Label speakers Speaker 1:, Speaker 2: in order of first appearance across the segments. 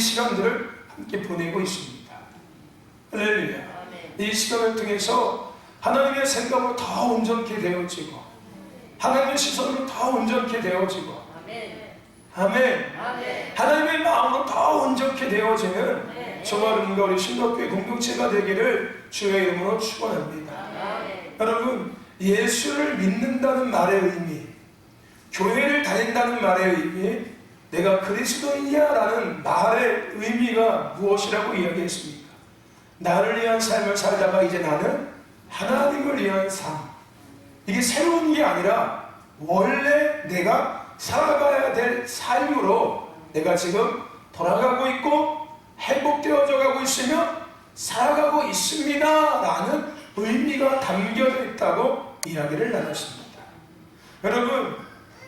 Speaker 1: 시간들을 함께 보내고 있습니다. 할렐루야. 이 시간을 통해서 하나님의 생각으로 더 온전케 되어지고 하나님의 시선으로 더 온전케 되어지고 아멘. 하나님의 마음으로 더 온전케 되어지는 저와 여러분과 우리 신덕교회 공동체가 되기를 주의 이름으로 축원합니다. 여러분, 예수를 믿는다는 말의 의미, 교회를 다닌다는 말의 의미, 내가 그리스도인이야 라는 말의 의미가 무엇이라고 이야기했습니까? 나를 위한 삶을 살다가 이제 나는 하나님을 위한 삶, 이게 새로운 게 아니라 원래 내가 살아가야 될 삶으로 내가 지금 돌아가고 있고 행복되어져 가고 있으며 살아가고 있습니다 라는 의미가 담겨져 있다고 이야기를 나눴습니다. 여러분,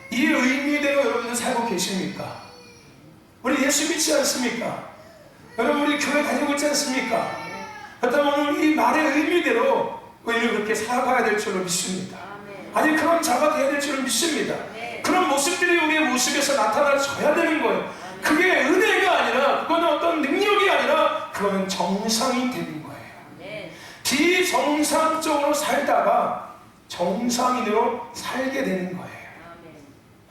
Speaker 1: 이 의미대로 여러분들 살고 계십니까? 우리 예수 믿지 않습니까? 여러분, 우리 교회 다니고 있지 않습니까? 그렇다면 오늘 이 말의 의미대로 우리는 그렇게 살아가야 될 줄로 믿습니다. 아니, 그런 자가 되어야 될 줄로 믿습니다. 그런 모습들이 우리의 모습에서 나타나줘야 되는 거예요. 그게 은혜가 아니라, 그거는 어떤 능력이 아니라, 그거는 정상이 되는 거예요. 비정상적으로 살다가 정상인으로 살게 되는 거예요.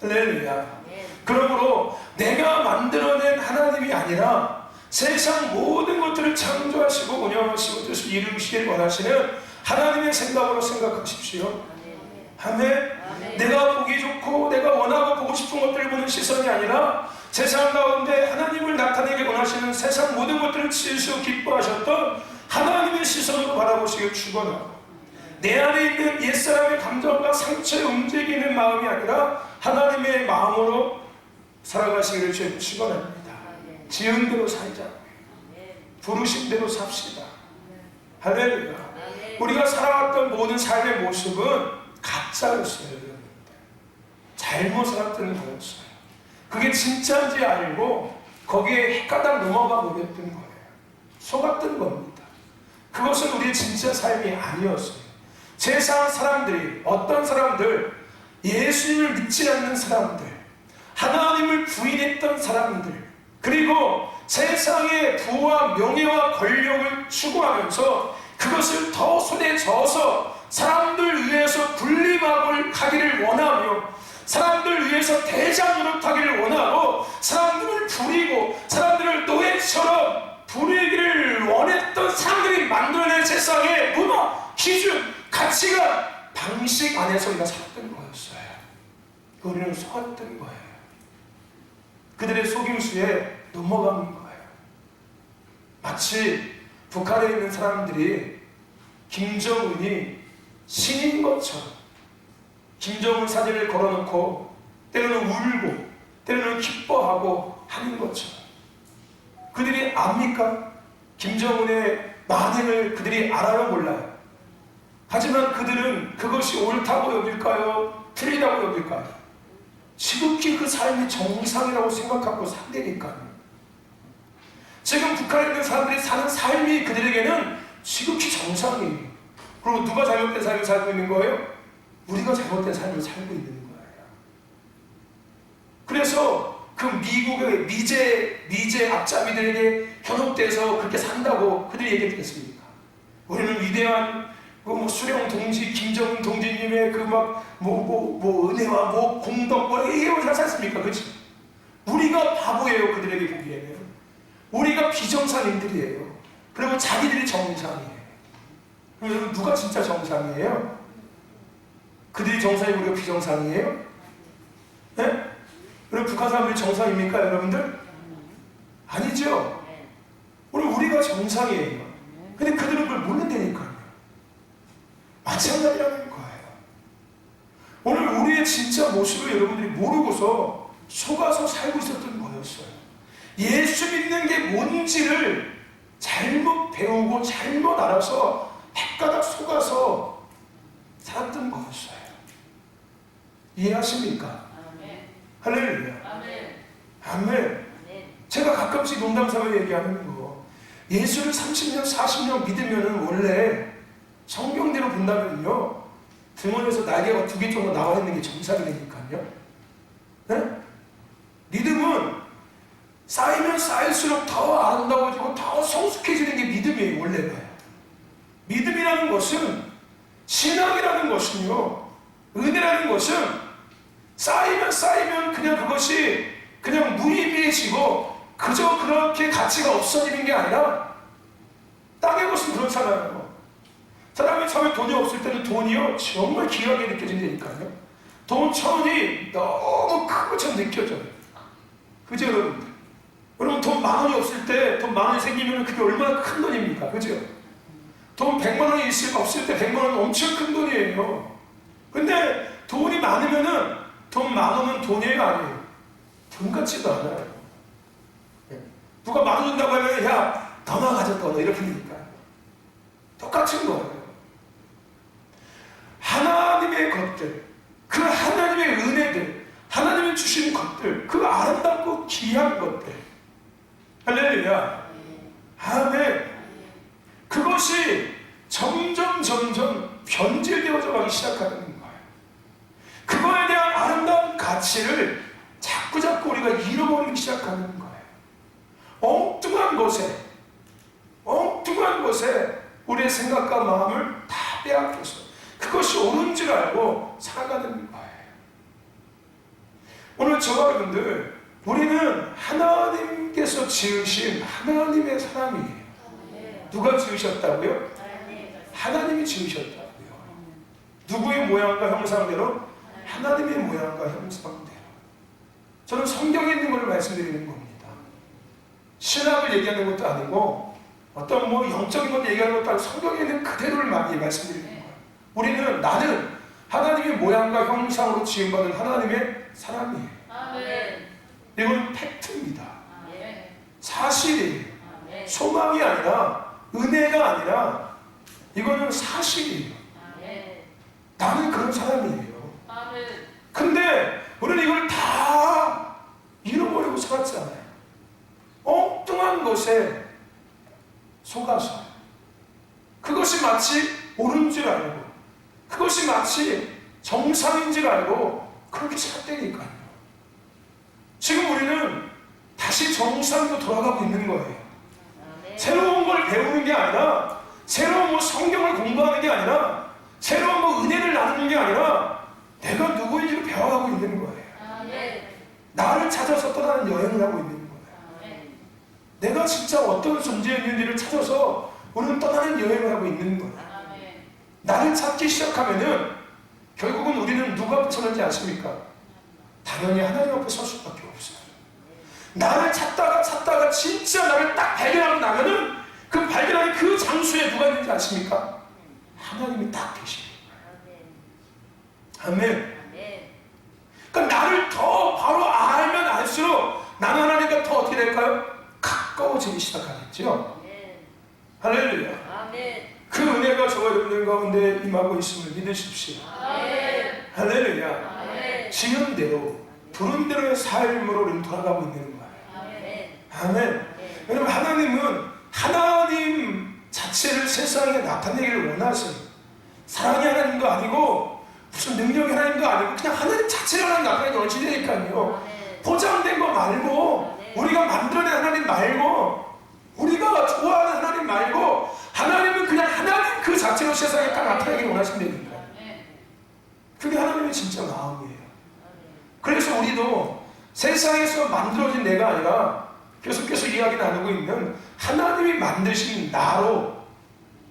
Speaker 1: 할렐루야. 그러므로 내가 만들어낸 하나님이 아니라 세상 모든 것들을 창조하시고 운영하시고 뜻을 이루시길 원하시는 하나님의 생각으로 생각하십시오. 아멘. 내가 보기 좋고 내가 원하고 보고 싶은 것들을 보는 시선이 아니라 세상 가운데 하나님을 나타내기 원하시는 세상 모든 것들을 지으시고 기뻐하셨던 하나님의 시선으로 바라보시길 축원하고, 내 안에 있는 옛사람의 감정과 상처에 움직이는 마음이 아니라 하나님의 마음으로 살아가시기를 주님 축원합니다. 지은 대로 살자. 부르신 대로 삽시다. 할렐루야. 우리가 살아왔던 모든 삶의 모습은 가짜였어요. 잘못 살았던 거였어요. 그게 진짜인지 알고 거기에 헷가닥 넘어가 버렸던 거예요. 속았던 겁니다. 그것은 우리의 진짜 삶이 아니었어요. 세상 사람들이, 어떤 사람들, 예수님을 믿지 않는 사람들, 하나님을 부인했던 사람들, 그리고 세상의 부와 명예와 권력을 추구하면서 그것을 더 손에 져서 사람들 위해서 군림하고 가기를 원하며, 사람들 위해서 대장 노릇하기를 원하고, 사람들을 부리고 사람들을 노예처럼 부리기를 원했던 사람들이 만들어낸 세상의 문화, 기준, 가치관, 방식 안에서 우리가 살았던 거였어요. 우리는 속았던 거예요. 그들의 속임수에 넘어간 거예요. 마치 북한에 있는 사람들이 김정은이 신인 것처럼 김정은 사진을 걸어놓고 때로는 울고 때로는 기뻐하고 하는 것처럼, 그들이 압니까? 김정은의 만행을 그들이 알아요, 몰라요? 하지만 그들은 그것이 옳다고 여길까요? 틀리다고 여길까요? 지극히 그 삶이 정상이라고 생각하고 산다니까요. 지금 북한에 있는 사람들이 사는 삶이 그들에게는 지극히 정상이에요. 그리고 누가 잘못된 삶을 살고 있는 거예요? 우리가 잘못된 삶을 살고 있는 거예요. 그래서 그 미국의 미제 앞잡이들에게 현혹돼서 그렇게 산다고 그들이 얘기했겠습니까? 우리는 위대한 수령 동지, 김정은 동지님의 은혜와 공덕, 이게 잘 살았습니까? 그렇지? 우리가 바보예요, 그들에게 보기에는. 우리가 비정상인들이에요. 그리고 자기들이 정상이에요. 그럼 누가 진짜 정상이에요? 그들이 정상이고 우리가 비정상이에요? 네? 그럼 북한 사람들이 정상입니까, 여러분들? 아니죠. 오늘 우리가 정상이에요. 근데 그들은 그걸 모른다니까요. 마찬가지라는 거예요. 오늘 우리의 진짜 모습을 여러분들이 모르고서 속아서 살고 있었던 거였어요. 예수 믿는 게 뭔지를 잘못 배우고 잘못 알아서 헷가닥 속아서 살았던 거였어요. 이해하십니까? 할렐루야. 아멘. 제가 가끔씩 농담삼아 얘기하는 거, 예수를 30년 40년 믿으면 원래 성경대로 본다면요, 등원에서 날개가 2개 정도 나와 있는 게 정상이니까요. 네? 믿음은 쌓이면 쌓일수록 더 아름다워지고 더 성숙해지는 게 믿음이에요. 원래는 믿음이라는 것은, 신앙이라는 것은요, 은혜라는 것은 쌓이면 쌓이면 그냥 그것이 그냥 무의미해지고 그저 그렇게 가치가 없어지는 게 아니라, 땅의 것은 그렇잖아요. 사람이 처음에 돈이 없을 때는 돈이요 정말 귀하게 느껴진다니까요. 돈 1,000원이 너무 큰 것처럼 느껴져요. 그죠 여러분들? 여러분 돈 10,000원이 없을 때, 돈 10,000원이 생기면 그게 얼마나 큰 돈입니까? 그죠? 돈 100만원이 없을 때 100만원은 엄청 큰 돈이에요. 근데 돈이 많으면은 돈 많으면 돈이 아니에요. 돈 같지도 않아요. 누가 10,000원 준다고 하면 야 더 나가져 더 이렇게 되니까 똑같은 거예요. 하나님의 것들, 그 하나님의 은혜들, 하나님이 주신 것들, 그 아름답고 귀한 것들, 할렐루야, 아멘. 그것이 점점 변질되어져 가기 시작하는 거예요. 그거에 대한 아름다운 가치를 자꾸 우리가 잃어버리기 시작하는 거예요. 엉뚱한 것에 우리의 생각과 마음을 다 빼앗겨서 그것이 옳은 줄 알고 살아가는 거예요. 오늘 저와 여러분들, 우리는 하나님께서 지으신 하나님의 사람이에요. 누가 지으셨다고요? 하나님이 지으셨다고요. 누구의 모양과 형상대로? 하나님의 모양과 형상대로. 저는 성경에 있는 것을 말씀드리는 겁니다. 신학을 얘기하는 것도 아니고 어떤 영적인 것 얘기하는 것도 아니고 성경에 있는 그대로를 많이 말씀드리는 거예요. 우리는, 나는 하나님의 모양과 형상으로 지음받은 하나님의 사람이에요. 아멘. 이건 팩트입니다. 아멘. 사실이에요. 아멘. 소망이 아니라, 은혜가 아니라, 이거는 사실이에요. 아멘. 나는 그런 사람이에요. 아멘. 근데 우리는 이걸 다 잃어버리고 살았잖아요. 엉뚱한 것에 속아서 그것이 마치 옳은 줄 알고, 그것이 마치 정상인 줄 알고 그렇게 살았다니까요. 지금 우리는 다시 정상으로 돌아가고 있는 거예요. 새로운 걸 배우는 게 아니라, 새로운 성경을 공부하는 게 아니라, 새로운 은혜를 나누는 게 아니라, 내가 누구인지를 배워가고 있는 거예요. 나를 찾아서 떠나는 여행을 하고 있는 거예요. 내가 진짜 어떤 존재였는지를 찾아서 우리는 떠나는 여행을 하고 있는 거예요. 나를 찾기 시작하면은 결국은 우리는 누가 앞에 서는지 아십니까? 당연히 하나님 앞에 설 수밖에 없어요. 나를 찾다가 진짜 나를 딱 발견하고 나면은 그 발견하는 그 장소에 누가 있는지 아십니까? 하나님이 딱 계십니다. 아멘. 그러니까 나를 더 바로 알면 알수록 나는 하나님과 더 어떻게 될까요? 가까워지기 시작하겠죠. 할렐루야. 아멘. 그 은혜가 저와 여러분들 가운데 임하고 있음을 믿으십시오. 아멘. 할렐루야. 아멘. 지은 대로, 부른 대로의 삶으로 우리는 돌아가고 있는 거예요. 아멘. 아멘. 여러분, 하나님은 하나님 자체를 세상에 나타내기를 원하세요. 사랑이 하나님도 아니고 무슨 능력이 하나님도 아니고 그냥 하나님 자체를 하나님 나타내기 원하시니까요. 포장된 거 말고, 우리가 만들어낸 하나님 말고, 우리가 좋아하는 하나님 말고, 하나님은 그냥 하나님 그 자체로 세상에 딱 나타내기를 원하신다니까. 그게 하나님의 진짜 마음이에요. 그래서 우리도 세상에서 만들어진 내가 아니라 계속해서 이야기 나누고 있는 하나님이 만드신 나로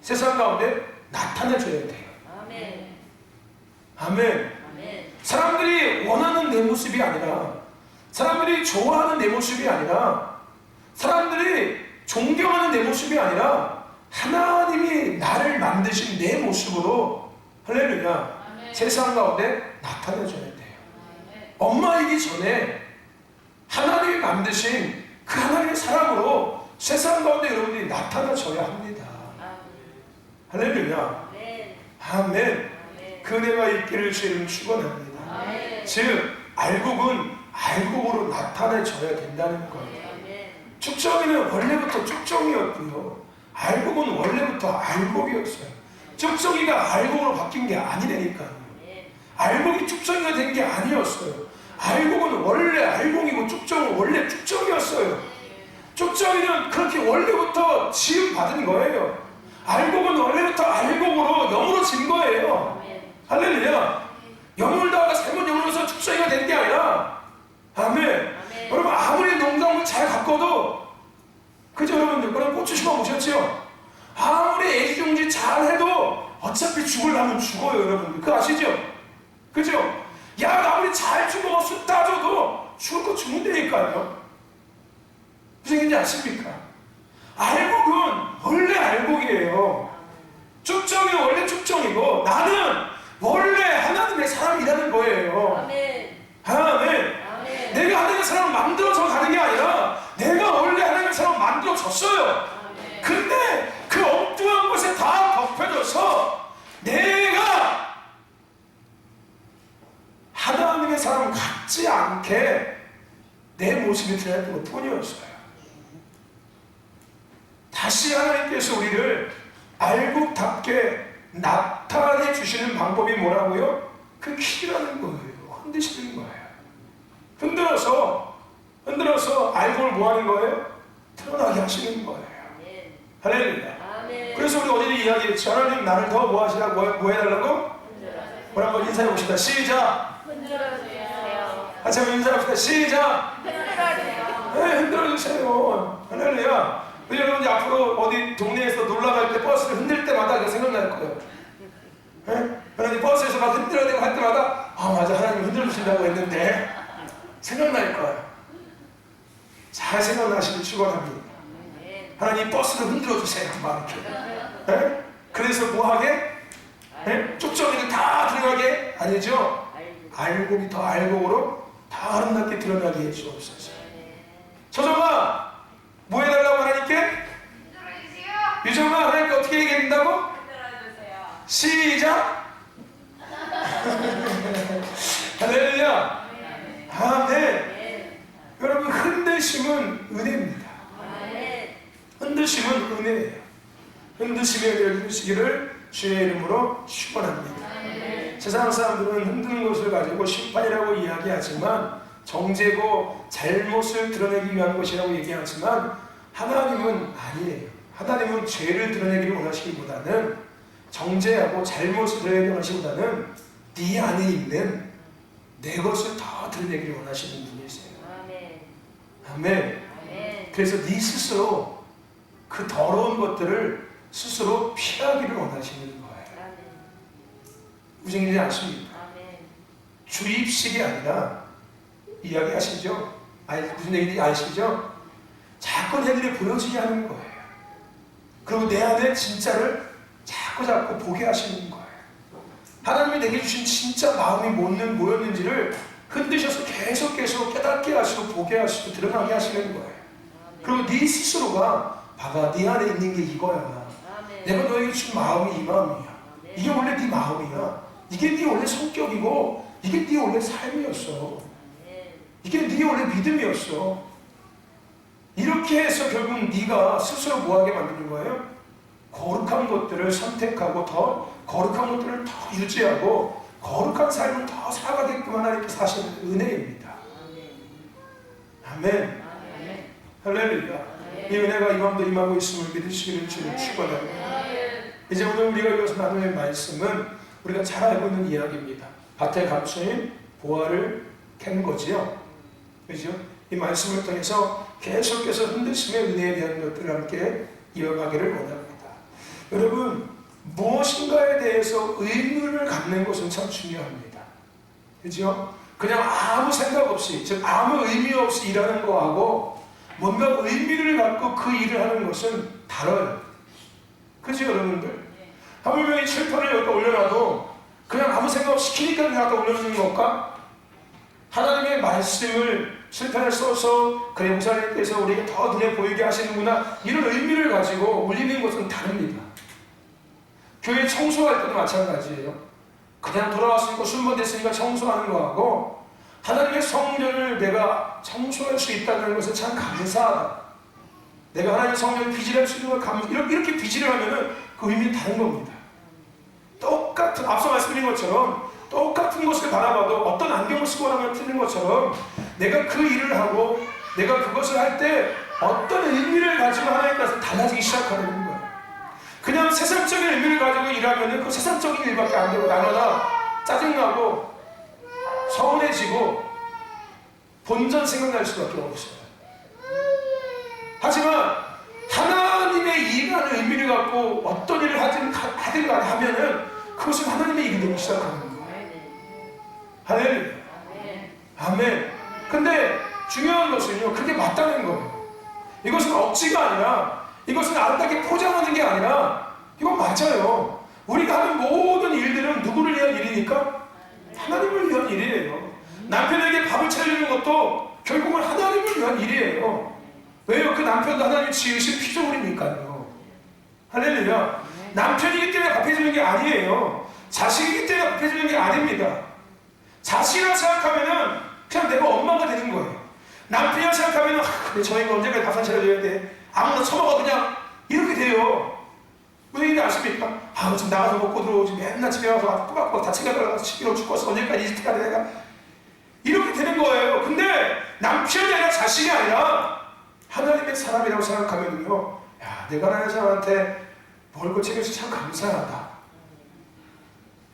Speaker 1: 세상 가운데 나타내줘야 돼요. 아멘. 아멘. 아멘. 사람들이 원하는 내 모습이 아니라, 사람들이 좋아하는 내 모습이 아니라, 사람들이 존경하는 내 모습이 아니라, 하나님이 나를 만드신 내 모습으로, 할렐루야, 아멘, 세상 가운데 나타내줘야 돼요. 아멘. 엄마이기 전에 하나님이 만드신 그 하나님의 사람으로 세상 가운데 여러분들이 나타나줘야 합니다. 아멘. 할렐루야. 아멘. 아멘. 그 은혜가 있기를 주님을 축원합니다. 아멘. 즉 알곡으로 나타내줘야 된다는 거예요. 쭉정이는 원래부터 쭉정이었고요, 알곡은 원래부터 알곡이었어요. 쭉정이가 알곡으로 바뀐 게 아니라니까요. 알곡이 쭉정이가 된 게 아니었어요. 알곡은 원래 알곡이고 쭉정은 원래 쭉정이었어요. 쭉정이는 그렇게 원래부터 지음받은 거예요. 알곡은 원래부터 알곡으로 영으로 진 거예요. 할렐루야. 영을 다가 잘못 영으로서 축성이가 된 게 아니라, 아멘. 여러분, 아무리 농작물 잘 가꿔도, 그죠 여러분들? 그럼 고추 심어 보셨죠? 아무리 애지중지 잘 해도 어차피 죽으려면 죽어요, 여러분들. 그거 아시죠? 그죠? 야, 아무리 잘 죽어 쑥 따줘도 죽을 거 죽는다니까요. 무슨 얘기인지 아십니까? 알곡은 원래 알곡이에요. 쭉정이 원래 쭉정이고, 나는 원래 하나님의 사람이라는 거예요.
Speaker 2: 아멘.
Speaker 1: 아멘. 내가 하나님의 사람을 만들어서 가는 게 아니라 내가 원래 하나님의 사람을 만들어졌어요. 근데 그 엉뚱한 것에 다 덮여져서 내가 하나님의 사람 같지 않게 내 모습이 드러날 것 뿐이었어요. 다시 하나님께서 우리를 알곡답게 나타내 주시는 방법이 뭐라고요? 그 키라는 거예요. 흔드시는 거예요. 흔들어서 알곡을 뭐 하는 거예요? 드러나게 하시는 거예요. 할렐루야. 그래서 우리 어제도 이야기했죠. 하나님 나를 더 뭐 하시라고, 뭐 해달라고? 우리 한번 인사해 봅시다. 시작.
Speaker 2: 흔들어주세요.
Speaker 1: 같이 한번 인사합시다. 시작.
Speaker 2: 흔들어주세요.
Speaker 1: 네, 흔들어주세요. 할렐루야. 우리 여러분 앞으로 어디 동네에서 놀러 갈 때 버스를 흔들 때마다 이거 생각날 거예요. 네? 하나님 버스에서 막 흔들어야 되고 할 때마다, 아 맞아, 하나님 흔들어주신다고 했는데 생각날 거예요. 잘 생각나시길 축원합니다. 하나님 버스를 흔들어주세요. 막 이렇게. 네? 그래서 뭐하게? 네? 쪽쪽이도 다 드러나게? 아니죠. 알곡이 더 알곡으로 다 아름답게 드러나게 해주옵소서. 저정아, 뭐 해달라고 하나님께?
Speaker 2: 흔들어주세요.
Speaker 1: 유정아, 하나님께 어떻게 얘기해준다고?
Speaker 2: 흔들어주세요.
Speaker 1: 시작. 할렐루야. 아멘. 여러분, 흔드심은 은혜입니다. 흔드심은 은혜예요. 흔드심의 은혜를 누리시기를 주의 이름으로 축원합니다. 세상 사람들은 흔드는 것을 가지고 심판이라고 이야기하지만, 정죄고 잘못을 드러내기 위한 것이라고 얘기하지만, 하나님은 아니에요. 하나님은 죄를 드러내기를 원하시기보다는, 정죄하고 잘못을 드러내기 원하시기보다는 네 안에 있는 내 것을 더 드러내기를 원하시는 분이세요. 아멘. 그래서 네 스스로 그 더러운 것들을 스스로 피하기를 원하시는 거예요. 무슨 얘기인지 아십니까? 주입식이 아니라, 이야기하시죠? 무슨 얘기인지 아시죠? 자꾸 내 눈에 보여지게 하는 거예요. 그리고 내 안에 진짜를 자꾸 보게 하시는 거예요. 하나님이 내게 주신 진짜 마음이 뭐였는지를 흔드셔서 계속 깨닫게 하시고 보게 하시고 드러나게 하시는 거예요. 그리고 네 스스로가 봐봐, 네 안에 있는 게 이거야. 내가 너에게 준 마음이 이 마음이야. 이게 원래 네 마음이야. 이게 네 원래 성격이고 이게 네 원래 삶이었어. 이게 네 원래 믿음이었어. 이렇게 해서 결국 네가 스스로 뭐하게 만드는 거예요? 거룩한 것들을 선택하고 더 거룩한 것들을 더 유지하고 거룩한 삶을 더 살아가게끔 하나님께 사시는 은혜입니다. 아멘. 할렐루야. 이 은혜가 임함도 임하고 있음을 믿으시기를 주님 축원합니다. 이제 오늘 우리가 이것을 나눌 말씀은 우리가 잘 알고 있는 이야기입니다. 밭에 감추인 보화를 캔 거지요. 그죠? 이 말씀을 통해서 계속해서 흔드심의 은혜에 대한 것들을 함께 이어가기를 원합니다. 여러분, 무엇인가에 대해서 의문을 갖는 것은 참 중요합니다. 그죠? 그냥 아무 생각 없이, 즉 아무 의미 없이 일하는 거하고 뭔가 의미를 갖고 그 일을 하는 것은 다르요. 그죠, 여러분들? 하물며 이 칠판을 여기다 올려놔도 그냥 아무 생각 없이 시키니까 그냥 갖다 올려주는 것과, 하나님의 말씀을 칠판에 써서 그래 목사님께서 우리에게 더 눈에 보이게 하시는구나, 이런 의미를 가지고 올리는 것은 다릅니다. 교회 청소할 때도 마찬가지예요. 그냥 돌아왔으니까 순번됐으니까 청소하는 거하고, 하나님의 성전을 내가 청소할 수 있다는 것은 참 감사하다. 내가 하나님의 성전을 비질할 수 있는 걸 이렇게 비질을 하면은 그 의미는 다른 겁니다. 똑같은 앞서 말씀드린 것처럼 똑같은 것을 바라봐도 어떤 안경을 쓰고 나면 틀린 것처럼 내가 그 일을 하고 내가 그것을 할 때 어떤 의미를 가지고 하나님께서 달라지기 시작하는 거예요. 그냥 세상적인 의미를 가지고 일하면 그 세상적인 일밖에 안 되고 나거나 짜증나고 서운해지고 본전 생각날 수밖에 없어요. 하지만 하나님의 일하는 의미를 갖고 어떤 일을 하든 간에 하면은 그것은 하나님의 일이 되기 시작하는 거예요. 할렐루야. 아멘. 근데 중요한 것은요, 그게 맞다는 거예요. 이것은 억지가 아니라, 이것은 아름답게 포장하는 게 아니라, 이건 맞아요. 우리가 하는 모든 일들은 누구를 위한 일이니까? 하나님을 위한 일이에요. 남편에게 밥을 차려주는 것도 결국은 하나님을 위한 일이에요. 왜요? 그 남편도 하나님 지으신 피조물이니까요. 할렐루야. 남편이기 때문에 밥 해주는 게 아니에요. 자식이기 때문에 밥 해주는 게 아닙니다. 자식이라 생각하면은 그냥 내가 엄마가 되는 거예요. 남편이라 생각하면은 근데 저희가 언제까지 밥상 차려줘야 돼? 아무나 처먹어 그냥 이렇게 돼요. 무슨 일인지 아십니까? 지금 나가서 먹고 들어오지 맨날 집에 와서 또박또박 다 챙겨달라고 시키러 죽어서 언제까지 이 짓 해야 돼 내가 이렇게 되는 거예요. 근데 남편이 아니라 자식이 아니라 하나님의 사람이라고 생각하면요, 야, 내가 하나님 사람한테 먹을 거 챙겨서 참 감사하다.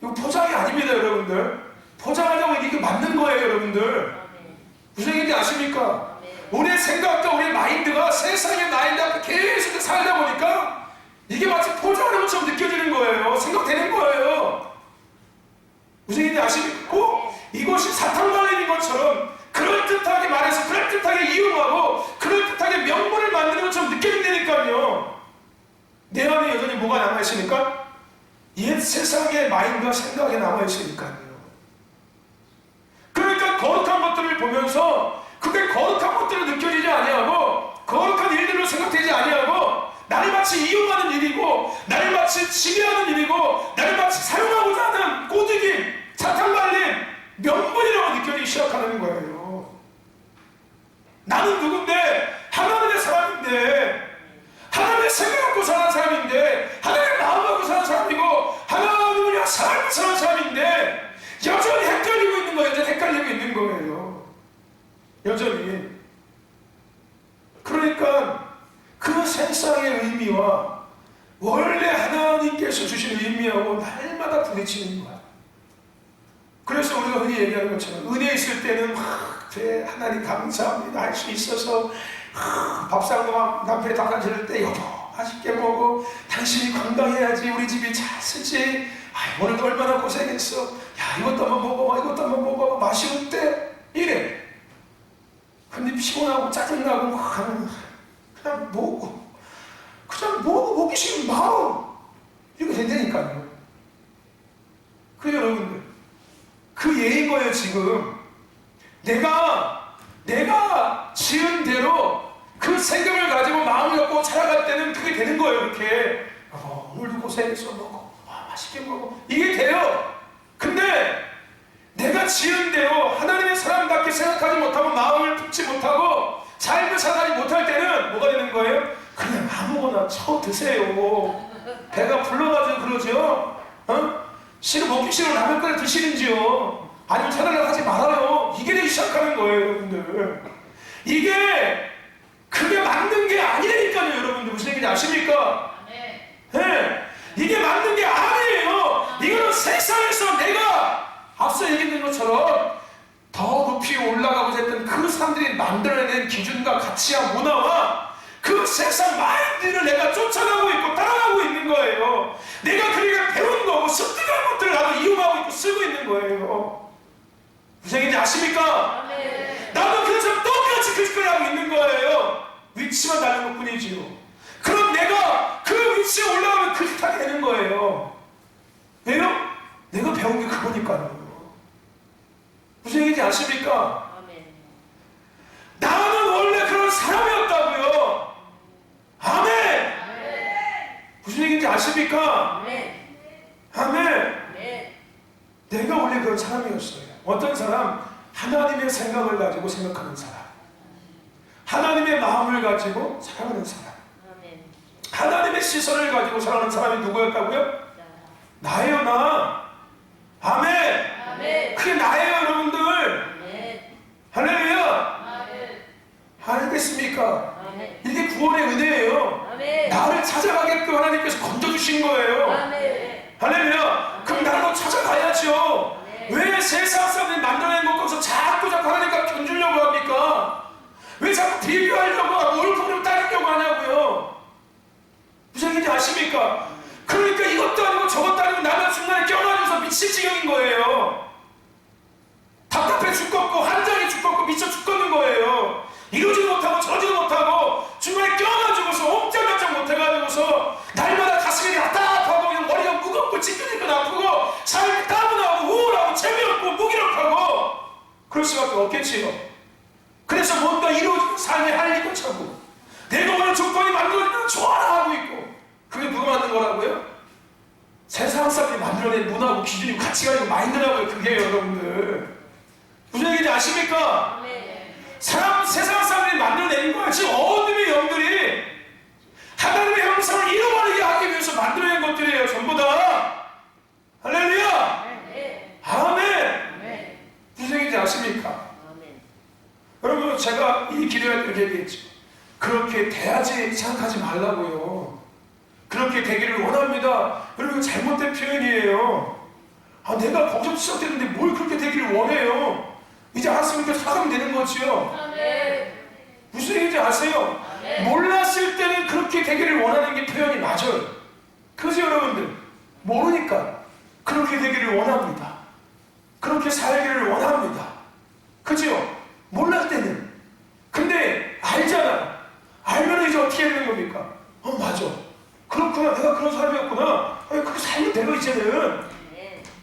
Speaker 1: 이거 포장이 아닙니다, 여러분들. 포장하려고 이게 맞는 거예요, 여러분들. 무슨 얘기인지 아십니까? 우리의 생각과 우리의 마인드가 세상의 마인드 앞에 계속 살다 보니까 이게 마치 포장하는 것처럼 느껴지는 거예요. 생각되는 거예요. 무슨 얘기인지 아십니까? 이것이 사탕발림인 것처럼 그럴듯하게 말해서 그럴듯하게 이용하고 그럴듯하게 명분을 만드는 것처럼 느껴진다니까요. 내 안에 여전히 뭐가 남아있으니까? 옛 세상의 마인드와 생각이 남아있으니까요. 그러니까 거룩한 것들을 보면서 그게 거룩한 것들을 느껴지지 아니하고 거룩한 일들로 생각되지 아니하고 나를 마치 이용하는 일이고 나를 마치 지배하는 일이고 나를 마치 사용하고자 하는 꼬드김, 사탕발림, 명분이라고 느껴지기 시작하는 거예요. 나는 누군데? 하나님의 사람인데 하나님의 생각 갖고 사는 사람인데 하나님의 마음 갖고 사는 사람이고 하나님을 위한 사랑을 사는 사람인데 여전히 헷갈리고 있는 거예요. 여전히 헷갈리고 있는 거예요. 여전히. 그러니까 그 세상의 의미와 원래 하나님께서 주신 의미하고 날마다 부딪히는 거야. 그래서 우리가 흔히 얘기하는 것처럼 은혜 있을 때는 하나님 감사합니다 할 수 있어서 밥상도 막 남편이 닭 차릴 때 여보 맛있게 먹어 당신이 건강해야지 우리 집이 잘 쓰지 오늘도 얼마나 고생했어 야 이것도 한번 먹어봐 이것도 한번 먹어봐 맛이 어때? 이래. 근데 피곤하고 짜증나고 막 하면 그냥 먹기 싫은 마음 이렇게 된다니까요. 그 여러분들 그 예인 거예요. 지금 내가 지은 대로 그 생각을 가지고 마음을 갖고 살아갈 때는 그게 되는 거예요. 이렇게 오늘도 고생했어 먹어 맛있게 먹어 이게 돼요. 근데 내가 지은 대로 하나님의 사람답게 생각하지 못하고 마음을 품지 못하고 삶을 살아가지 못할 때는 뭐가 되는 거예요? 그냥 아무거나 쳐드세요. 배가 불러가지고 그러죠. 먹기 싫은 라면 끓여 드시는지요. 아니면 차라리 하지 말아요. 이게 되기 시작하는 거예요. 여러분들 그게 맞는 게 아니라니까요. 여러분들 무슨 얘기인지 아십니까? 네. 이게 맞는 게 아니에요. 이거는 세상에서 내가 앞서 얘기했던 것처럼 더 높이 올라가고자 했던 그 사람들이 만들어낸 기준과 가치와 문화와 그 세상 마인드를 내가 쫓아가고 있고 따라가고 있는 거예요. 내가 그러니까 배운 거고 습득한 것들을 나도 이용하고 있고 쓰고 있는 거예요. 무슨 얘기인지 아십니까? 나도 그래서 똑같이 그 짓거리 하고 있는 거예요. 위치만 다른 것 뿐이지요. 그럼 내가 그 위치에 올라가면 그 짓 하게 되는 거예요. 왜요? 내가 배운 게 그거니까요. 무슨 얘기인지 아십니까? 나는 원래 그런 사람이었다고요. 아멘. 무슨 얘기인지 아십니까? 아멘. 내가 원래 그런 사람이었어요. 어떤 사람? 하나님의 생각을 가지고 생각하는 사람, 하나님의 마음을 가지고 살아가는 사람, 하나님의 시선을 가지고 살아가는 사람이 누구였다고요? 나예요. 나. 아멘. 그게 나예요, 여러분들. 할렐루야. 알겠습니까? 이게 구원의 은혜예요. 나를 찾아가게끔 하나님께서 건져주신 거예요. 할렐루야. 그럼 나도 찾아가야죠. 왜 세상 사람들이 만들어낸 것 것을 자꾸 하나님과 견주려고 합니까? 왜 자꾸 비교하려고 하고 올품으로 따르려고 하냐고요. 무슨 얘기인지 아십니까? 그러니까 이것도 아니고 저것도 아니고 나만 중간에 껴가지고서 미칠 지경인 거예요. 답답해 죽겠고 한장이 죽겠고 미쳐 죽겠는 거예요. 이러지도 못하고 저러지도 못하고 중간에 껴가지고서 옴짝달짝 못해가지고서 날마다 가슴이 답답하고 그냥 머리가 무겁고 찢기니까 아프고 삶이 따분하고 우울하고 재미없고 무기력하고 그럴 수밖에 없겠지요. 그래서 뭔가 이루어진 삶에 할리고 차고 내가 오늘 조건이 만들어지면 좋아라 하고 있고 그게 누가 만든 거라고요? 세상 사람이 만들어낸 문화고 기준이고 가치관이고 마인드라고요. 그게 여러분들 무슨 얘기인지 아십니까? 세상 사람들이 만들어낸 거야. 지금 어둠의 영들이 하나님의 형상을 잃어버리게 하기 위해서 만들어낸 것들이에요. 전부 다. 할렐루야. 아멘. 무슨 얘기인지 아십니까? 여러분 제가 이 기도할 때 이렇게 얘기했죠. 그렇게 돼야지 생각하지 말라고요. 그렇게 되기를 원합니다. 여러분 잘못된 표현이에요. 내가 거기서 시작됐는데 뭘 그렇게 되기를 원해요. 이제 알았으니까 살아가면 되는 거지요. 무슨 얘기인지 아세요? 몰랐을 때는 그렇게 되기를 원하는 게 표현이 맞아요. 그죠 여러분들? 모르니까 그렇게 되기를 원합니다. 그렇게 살기를 원합니다. 그죠? 몰랄 때는. 근데 알잖아. 알면 이제 어떻게 해야 되는 겁니까? 맞아. 그렇구나. 내가 그런 사람이었구나. 그렇게 살면 되고 이제는.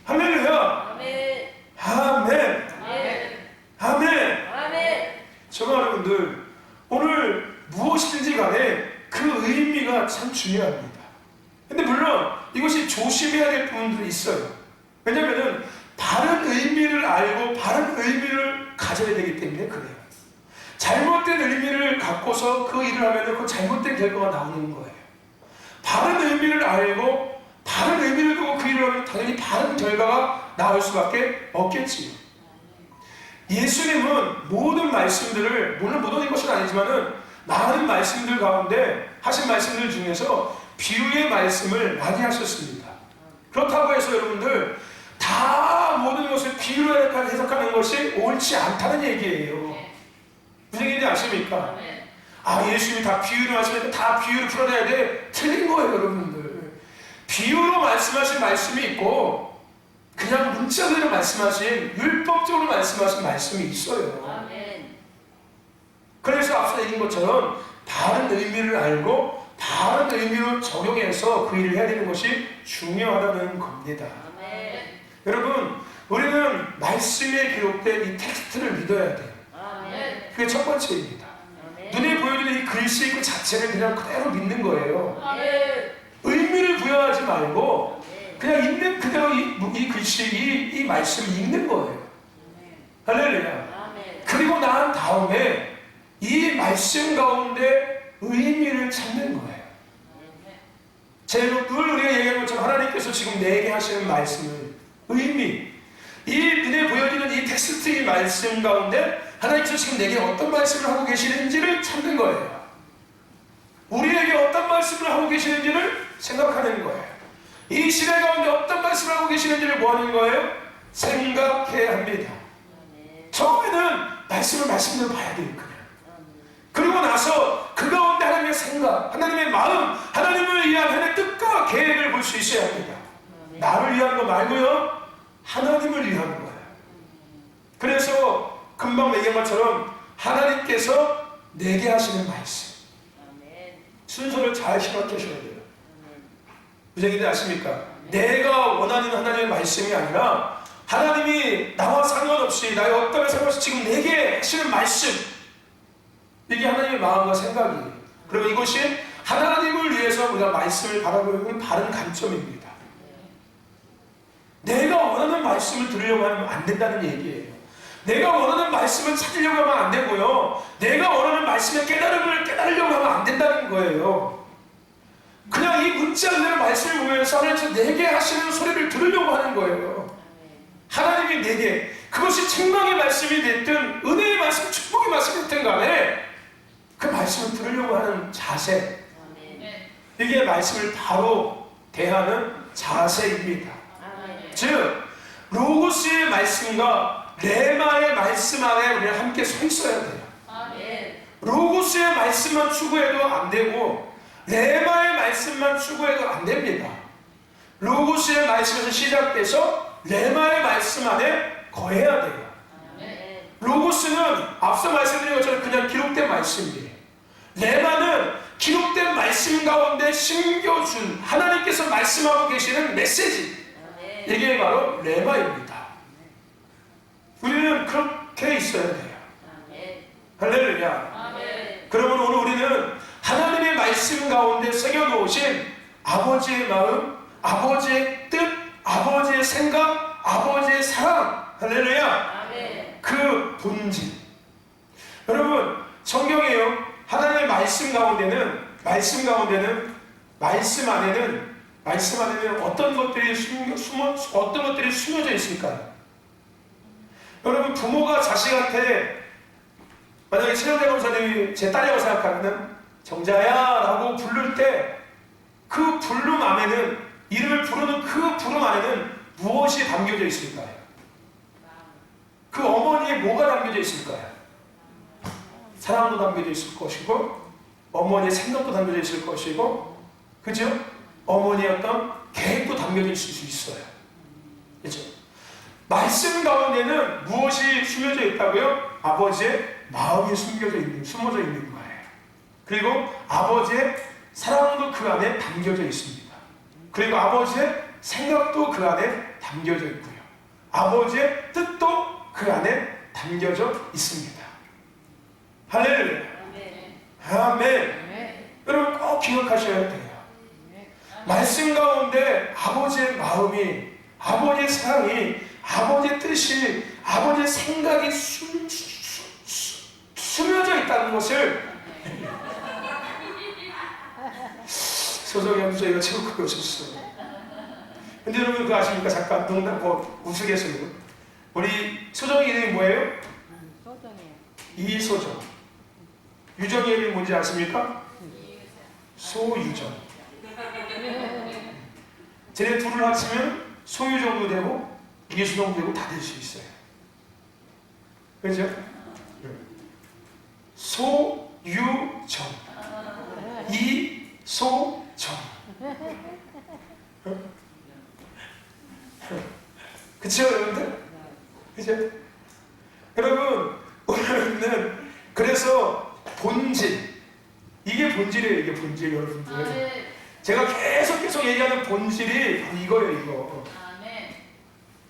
Speaker 1: 할렐루야. 아멘. 아멘. 정말 여러분들 오늘 무엇이든지 간에 그 의미가 참 중요합니다. 근데 물론 이것이 조심해야 될 부분들이 있어요. 왜냐면은 바른 의미를 알고 바른 의미를 가져야 되기 때문에 그래요. 잘못된 의미를 갖고서 그 일을 하면은 그 잘못된 결과가 나오는 거예요. 바른 의미를 알고 바른 의미를 두고 그 일을 하면 당연히 바른 결과가 나올 수밖에 없겠지요. 예수님은 모든 말씀들을 물론 모든 것은 아니지만은 많은 말씀들 가운데 하신 말씀들 중에서 비유의 말씀을 많이 하셨습니다. 그렇다고 해서 여러분들 다 모든 것을 비유로 해석하는 것이 옳지 않다는 얘기예요. 무슨 얘기인지 아십니까? 예수님이 다 비유로 말씀하니까 다 비유로 풀어내야 돼. 틀린 거예요 여러분들. 비유로 말씀하신 말씀이 있고 그냥 문자대로 말씀하신 율법적으로 말씀하신 말씀이 있어요. 그래서 앞서 얘기한 것처럼 바른 의미를 알고 바른 의미로 적용해서 그 일을 해야 되는 것이 중요하다는 겁니다. 여러분 우리는 말씀에 기록된 이 텍스트를 믿어야 돼요. 그게 첫 번째입니다. 눈에 보여지는 이 글씨 그 자체를 그냥 그대로 믿는 거예요. 의미를 부여하지 말고 그냥 있는 그대로 이 글씨, 이 말씀을 읽는 거예요. 할렐루야. 그리고 난 다음에 이 말씀 가운데 의미를 찾는 거예요. 제가 늘 우리가 얘기한 것처럼 하나님께서 지금 내게 하시는 말씀을 의미, 이 눈에 보여지는 이 텍스트 이 말씀 가운데 하나님께서 지금 내게 어떤 말씀을 하고 계시는지를 찾는 거예요. 우리에게 어떤 말씀을 하고 계시는지를 생각하는 거예요. 이 시대 가운데 어떤 말씀을 하고 계시는지를 뭐 하는 거예요? 생각해야 합니다. 처음에는 말씀대로 봐야 돼요. 그냥. 그리고 나서 그 가운데 하나님의 생각, 하나님의 마음, 하나님을 위한 하나님의 뜻과 계획을 볼 수 있어야 합니다. 나를 위한 거 말고요, 하나님을 위한 거예요. 그래서 금방 얘기한 것처럼 하나님께서 내게 하시는 말씀, 순서를 잘 생각하셔야 돼요. 무슨 얘기인지 아십니까? 내가 원하는 하나님의 말씀이 아니라 하나님이 나와 상관없이 나의 어떤 상관없이 지금 내게 하시는 말씀, 이게 하나님의 마음과 생각이에요. 그리고 이것이 하나님을 위해서 우리가 말씀을 바라보는 바른 관점입니다. 내가 원하는 말씀을 들으려고 하면 안 된다는 얘기예요. 내가 원하는 말씀을 찾으려고 하면 안 되고요, 내가 원하는 말씀의 깨달음을 깨달으려고 하면 안 된다는 거예요. 그냥 이 문자 그대로 말씀을 보면서 하나님께서 내게 하시는 소리를 들으려고 하는 거예요. 하나님의 하나님이 내게 그것이 책망의 말씀이 됐든 은혜의 말씀, 축복의 말씀이 됐든 간에 그 말씀을 들으려고 하는 자세, 이게 말씀을 바로 대하는 자세입니다. 즉 로고스의 말씀과 레마의 말씀 안에 우리는 함께 서 있어야 돼요. 로고스의 말씀만 추구해도 안 되고 레마의 말씀만 추구해도 안 됩니다. 로고스의 말씀에서 시작돼서 레마의 말씀 안에 거해야 돼요. 로고스는 앞서 말씀드린 것처럼 그냥 기록된 말씀이에요. 레마는 기록된 말씀 가운데 심겨준 하나님께서 말씀하고 계시는 메시지, 이게 바로 레마입니다. 우리는 그렇게 있어야 돼요. 할렐루야. 그러면 오늘 우리는 하나님의 말씀 가운데 새겨놓으신 아버지의 마음, 아버지의 뜻, 아버지의 생각, 아버지의 사랑, 할렐루야, 그 본질. 여러분 성경에요, 하나님의 말씀 안에는 어떤 것들이 숨어져 있을까요? 여러분 부모가 자식한테 만약에 최현대 검사님이 제 딸이라고 생각하면 정자야 라고 부를 때 그 부름 안에는, 이름을 부르는 그 부름 안에는 무엇이 담겨져 있을까요? 그 어머니에 뭐가 담겨져 있을까요? 사랑도 담겨져 있을 것이고 어머니의 생각도 담겨져 있을 것이고, 그죠? 어머니의 어떤 계획도 담겨져 있을 수 있어요. 그죠? 말씀 가운데는 무엇이 숨겨져 있다고요? 아버지의 마음이 숨어져 있는 거예요. 그리고 아버지의 사랑도 그 안에 담겨져 있습니다. 그리고 아버지의 생각도 그 안에 담겨져 있고요. 아버지의 뜻도 그 안에 담겨져 있습니다. 할렐루야. 아멘. 여러분 꼭 기억하셔야 돼요. 말씀 가운데 아버지의 마음이, 아버지의 사랑이, 아버지의 뜻이, 아버지의 생각이 숨겨져 있다는 것을 소정이 형 저희가 체육하고 오셨어요. 근데 여러분 그거 아십니까? 잠깐 농담 우스갯소리로, 우리 소정이 이름이 뭐예요?
Speaker 3: 소정이에요.
Speaker 1: 이소정. 유정이 이름이 뭔지 아십니까? 소유정. 쟤네 둘을 합치면 소유정도 되고 이수정도 되고 다 될 수 있어요. 그렇죠? 소유정, 이소정. 그쵸 여러분들? 그죠? 여러분 오늘은 그래서 본질, 이게 본질이에요. 이게 본질 여러분들. 제가 계속 얘기하는 본질이 이거예요. 이거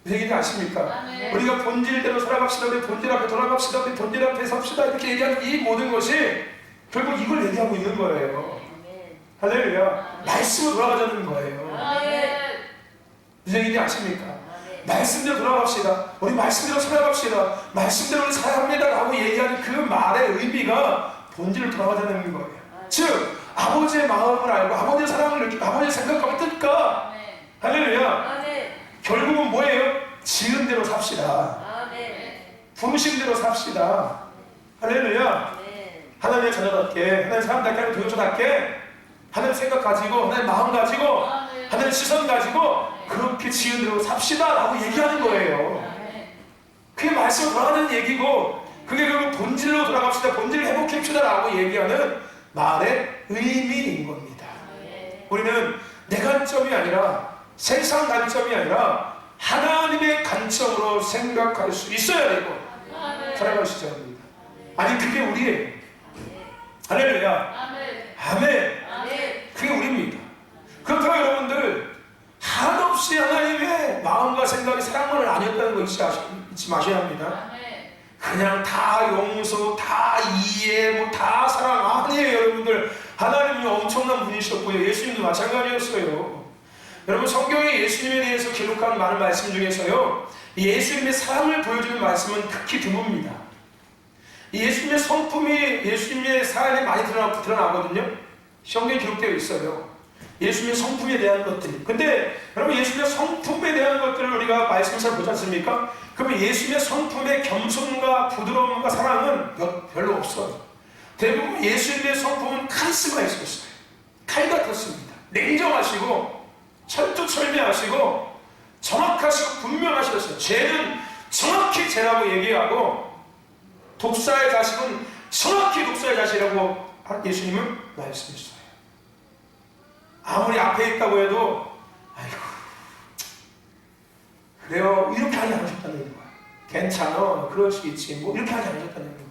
Speaker 1: 무슨 얘기인지 아십니까? 우리가 본질대로 살아갑시다, 우리 본질 앞에 돌아갑시다, 우리 본질 앞에 섭시다, 이렇게 얘기하는 이 모든 것이 결국 이걸 얘기하고 있는 거예요. 할렐루야. 말씀으로 돌아가자는 거예요. 무슨 얘기인지 아십니까? 말씀대로 돌아갑시다, 우리 말씀대로 살아갑시다, 말씀대로 우리 살아갑니다 라고 얘기하는 그 말의 의미가 본질로 돌아가자는 거예요. 즉 아버지의 마음을 알고 아버지의 사랑을 느끼고 아버지의 생각하고 뜻과, 할렐루야, 결국은 뭐예요? 지은 대로 삽시다. 부르신 대로 삽시다. 할렐루야. 하나님의 자녀답게, 하나님의 사람답게, 하나님의 동역자답게 하나님의 생각 가지고, 하나님의 마음 가지고, 하나님의 시선 가지고 그렇게 지은 대로 삽시다 라고 얘기하는 거예요. 그게 말씀으로 돌아가는 얘기고, 그게 결국 본질로 돌아갑시다, 본질을 회복합시다 라고 얘기하는 말의 의미인 겁니다. 우리는 내 관점이 아니라, 세상 관점이 아니라 하나님의 관점으로 생각할 수 있어야 되고 살아가시죠. 합니다. 아니 그게 우리예요. 할렐루야. 아멘. 그게 우리입니다. 그렇다고 여러분들 한없이 하나님의 마음과 생각이 사랑만을 아니었다는 거 잊지 마셔야 합니다. 그냥 다 용서, 다 이해, 다 사랑 아니에요. 여러분들 하나님이 엄청난 분이셨고요, 예수님도 마찬가지였어요. 여러분 성경에 예수님에 대해서 기록한 많은 말씀 중에서요, 예수님의 사랑을 보여주는 말씀은 극히 드뭅니다. 예수님의 성품이, 예수님의 사랑이 많이 드러나거든요. 성경에 기록되어 있어요. 예수님의 성품에 대한 것들. 근데 여러분 예수님의 성품에 대한 것들을 우리가 말씀을 보지 않습니까? 그러면 예수님의 성품의 겸손과 부드러움과 사랑은 별로 없어요. 대부분 예수님의 성품은 카리스마 있었어요. 칼 같았습니다. 냉정하시고 철두철미하시고 정확하시고 분명하셨어요. 죄는 정확히 죄라고 얘기하고 독사의 자식은 정확히 독사의 자식이라고 예수님은 말씀하셨어요. 아무리 앞에 있다고 해도 아이고 그래요 이렇게 하지 않으셨다는 거예요. 괜찮아 그럴 수 있지 뭐 이렇게 하지 않으셨다는 거예요.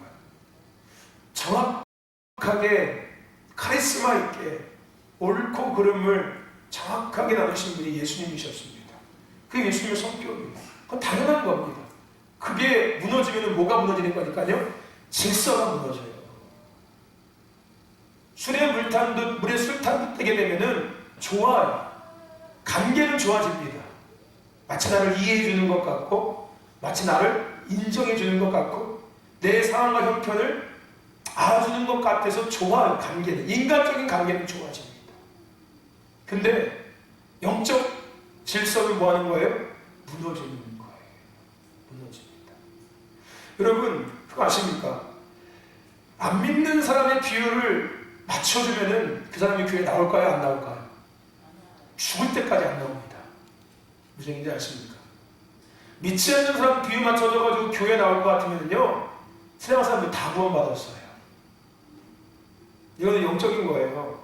Speaker 1: 정확하게 카리스마 있게 옳고 그름을 정확하게 나누신 분이 예수님이셨습니다. 그게 예수님의 성격입니다. 그건 당연한 겁니다. 그게 무너지면 뭐가 무너지는 거니까요? 질서가 무너져요. 술에 물에 술탄 듯 뜨게 되면은 좋아요. 관계는 좋아집니다. 마치 나를 이해해 주는 것 같고 마치 나를 인정해 주는 것 같고 내 상황과 형편을 알아주는 것 같아서 좋아요. 관계는 인간적인 관계는 좋아집니다. 근데 영적 질서는 뭐 하는 거예요? 무너지는 거예요. 무너집니다. 여러분 그거 아십니까? 안 믿는 사람의 비유를 맞춰주면은 그 사람이 교회에 나올까요? 안 나올까요? 죽을 때까지 안 나옵니다. 무슨 얘기인지 아십니까? 믿지 않는 사람 비유 맞춰줘가지고 교회에 나올 것 같으면요 세상 사람들 다 구원받았어요. 이거는 영적인 거예요.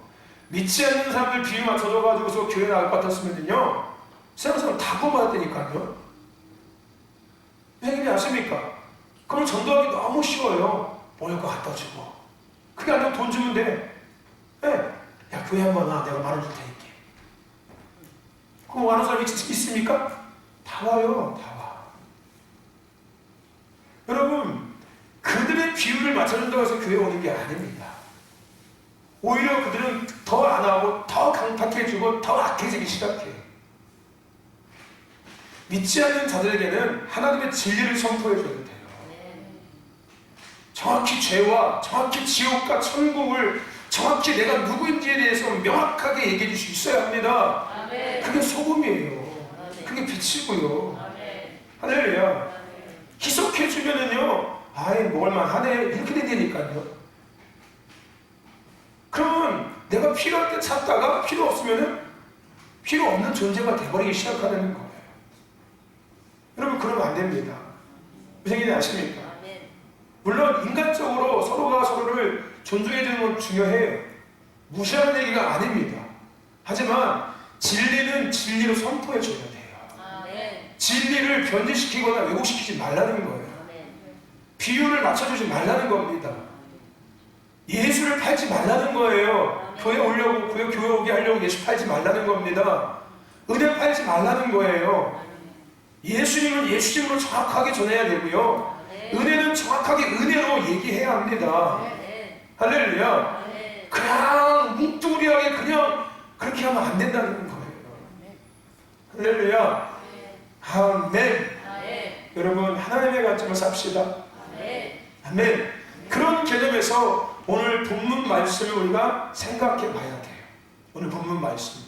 Speaker 1: 믿지 않는 사람들 비유 맞춰줘가지고서 교회에 나올 것 같았으면요 세상 사람 다 구원받았다니까요. 무슨 얘기인지 아십니까? 그걸 전도하기 너무 쉬워요. 먹을 거 갖다 주고 그게 안 되면 돈 주면 돼. 네. 야 교회 한번 와 내가 10,000원 줄 테니까. 그럼 와는 사람이 있습니까? 다 와요. 다 와. 여러분 그들의 비유를 맞춰준다고 해서 교회에 오는 게 아닙니다. 오히려 그들은 더 안 하고 더 강팍해지고 더 악해지기 시작해요. 믿지 않는 자들에게는 하나님의 진리를 선포해줘야 돼요. 정확히 죄와 정확히 지옥과 천국을 정확히 내가 누구인지에 대해서 명확하게 얘기해 줄 수 있어야 합니다. 그게 소금이에요. 그게 빛이고요. 할렐루야. 희석해 주면은요 아이 먹을만 하네 이렇게 되니까요. 그러면 내가 필요할 때 찾다가 필요 없으면은 필요 없는 존재가 돼버리기 시작하는 거예요. 여러분 그러면 안 됩니다. 무슨 얘기인지 아십니까? 물론 인간적으로 서로가 서로를 존중해 주는 건 중요해요. 무시하는 얘기가 아닙니다. 하지만 진리는 진리로 선포해 줘야 돼요. 진리를 변질시키거나 왜곡시키지 말라는 거예요. 비유를 맞춰주지 말라는 겁니다. 예수를 팔지 말라는 거예요. 교회 오려고 교회 오게 하려고 예수 팔지 말라는 겁니다. 은혜 팔지 말라는 거예요. 예수님은 예수님으로 정확하게 전해야 되고요. 은혜는 정확하게 은혜로 얘기해야 합니다. 할렐루야. 그냥 뭉뚱그리하게 그냥 그렇게 하면 안 된다는 거예요. 할렐루야. 아멘. 여러분 하나님의 관점을 삽시다. 아멘. 그런 개념에서 오늘 본문 말씀을 우리가 생각해 봐야 돼요. 오늘 본문 말씀.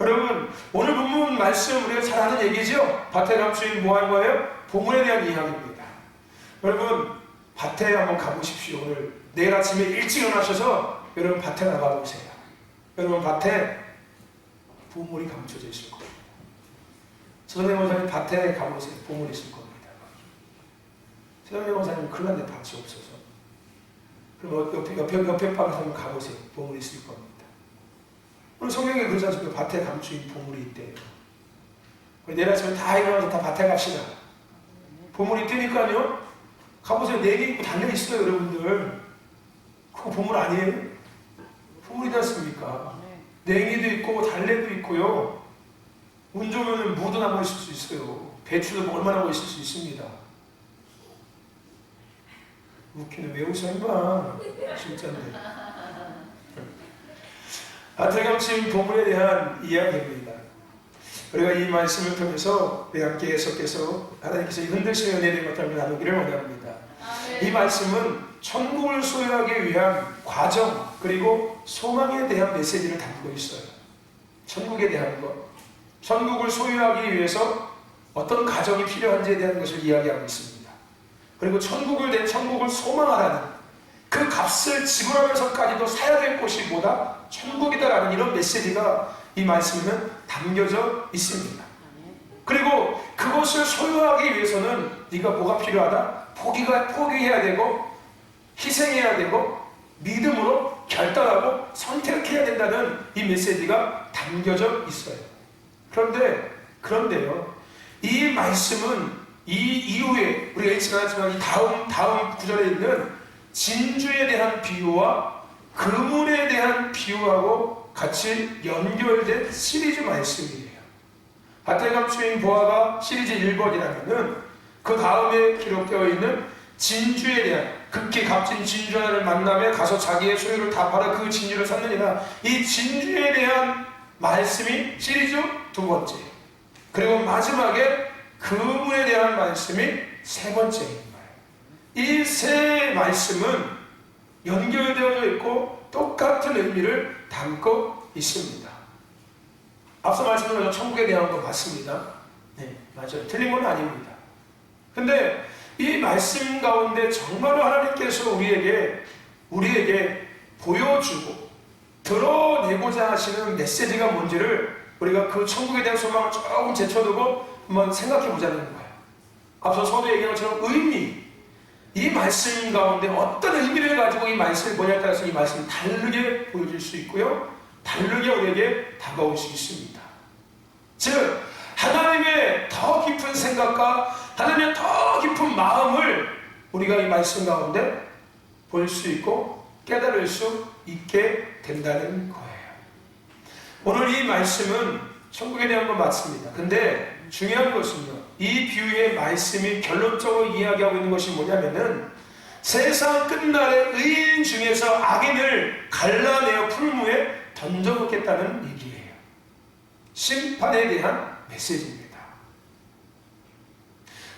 Speaker 1: 여러분 오늘 본문 말씀 우리가 잘 아는 얘기죠? 밭에 감추인 뭐 하는 거예요? 보물에 대한 이야기입니다. 여러분 밭에 한번 가보십시오. 오늘 내일 아침에 일찍 일어나셔서 여러분 밭에 나가보세요. 여러분 밭에 보물이 감춰져 있을 겁니다. 서정대 원사님 밭에 가보세요. 보물이 있을 겁니다. 서정대 원사님 큰일 났네 밭이 없어서. 그럼 옆에 방에 한번 가보세요. 보물이 있을 겁니다. 오늘 성경에 그러지 않습니까? 밭에 감추인 보물이 있대요. 내일 아침에 다 일어나서 다 밭에 갑시다. 보물이 있다니까요. 가보세요. 내게 있고 달려있어요 여러분들. 그거 보물 아니에요? 보물이지 않습니까? 냉이도 있고 달래도 있고요. 운 좋으면 무도 나고 있을 수 있어요. 배추도 먹을만 하고 있을 수 있습니다. 웃기네. 왜 웃어 임마. 진짜인데. 밭에 감춘 보물에 대한 이야기입니다. 우리가 이 말씀을 통해서 우리 함께 해석해서 하나님께서 이 흔들리는 은혜의 것들을 나누기를 원합니다. 이 말씀은 천국을 소유하기 위한 과정 그리고 소망에 대한 메시지를 담고 있어요. 천국에 대한 것, 천국을 소유하기 위해서 어떤 가정이 필요한지에 대한 것을 이야기하고 있습니다. 그리고 천국을 소망하라는 그 값을 지불하면서까지도 사야 될 곳이 뭐다? 천국이다라는 이런 메시지가 이 말씀에는 담겨져 있습니다. 그리고 그것을 소유하기 위해서는 네가 뭐가 필요하다? 포기해야 되고 희생해야 되고 믿음으로 결단하고 선택해야 된다는 이 메시지가 담겨져 있어요. 그런데요, 이 말씀은 이 이후에 우리가 읽지 않았지만 이 다음 구절에 있는 진주에 대한 비유와 그물에 대한 비유하고 같이 연결된 시리즈 말씀이에요. 바텔감 주인 보아가 시리즈 1번이라면은 그 다음에 기록되어 있는 진주에 대한 극히 값진 진주 하나를 만나며 가서 자기의 소유를 다 팔아 그 진주를 샀느니라. 이 진주에 대한 말씀이 시리즈 2번째, 그리고 마지막에 그물에 대한 말씀이 3번째인 거예요. 이 세 말씀은 연결되어 있고 똑같은 의미를 담고 있습니다. 앞서 말씀드린 천국에 대한 거 맞습니다. 네, 맞아요. 틀린 건 아닙니다. 근데 이 말씀 가운데 정말로 하나님께서 우리에게 보여주고 드러내고자 하시는 메시지가 뭔지를 우리가 그 천국에 대한 소망을 조금 제쳐두고 한번 생각해 보자는 거예요. 앞서 서도 얘기한 것처럼 이 말씀 가운데 어떤 의미를 가지고 이 말씀이 뭐냐에 따라서 이 말씀이 다르게 보여질 수 있고요, 다르게 우리에게 다가올 수 있습니다. 즉 하나님의 더 깊은 생각과 하나님의 더 깊은 마음을 우리가 이 말씀 가운데 볼 수 있고 깨달을 수 있게 된다는 거예요. 오늘 이 말씀은 천국에 대한 건 맞습니다. 근데 중요한 것은요, 이 비유의 말씀이 결론적으로 이야기하고 있는 것이 뭐냐면은 세상 끝날의 의인 중에서 악인을 갈라내어 풀무에 던져놓겠다는 얘기예요. 심판에 대한 메시지입니다.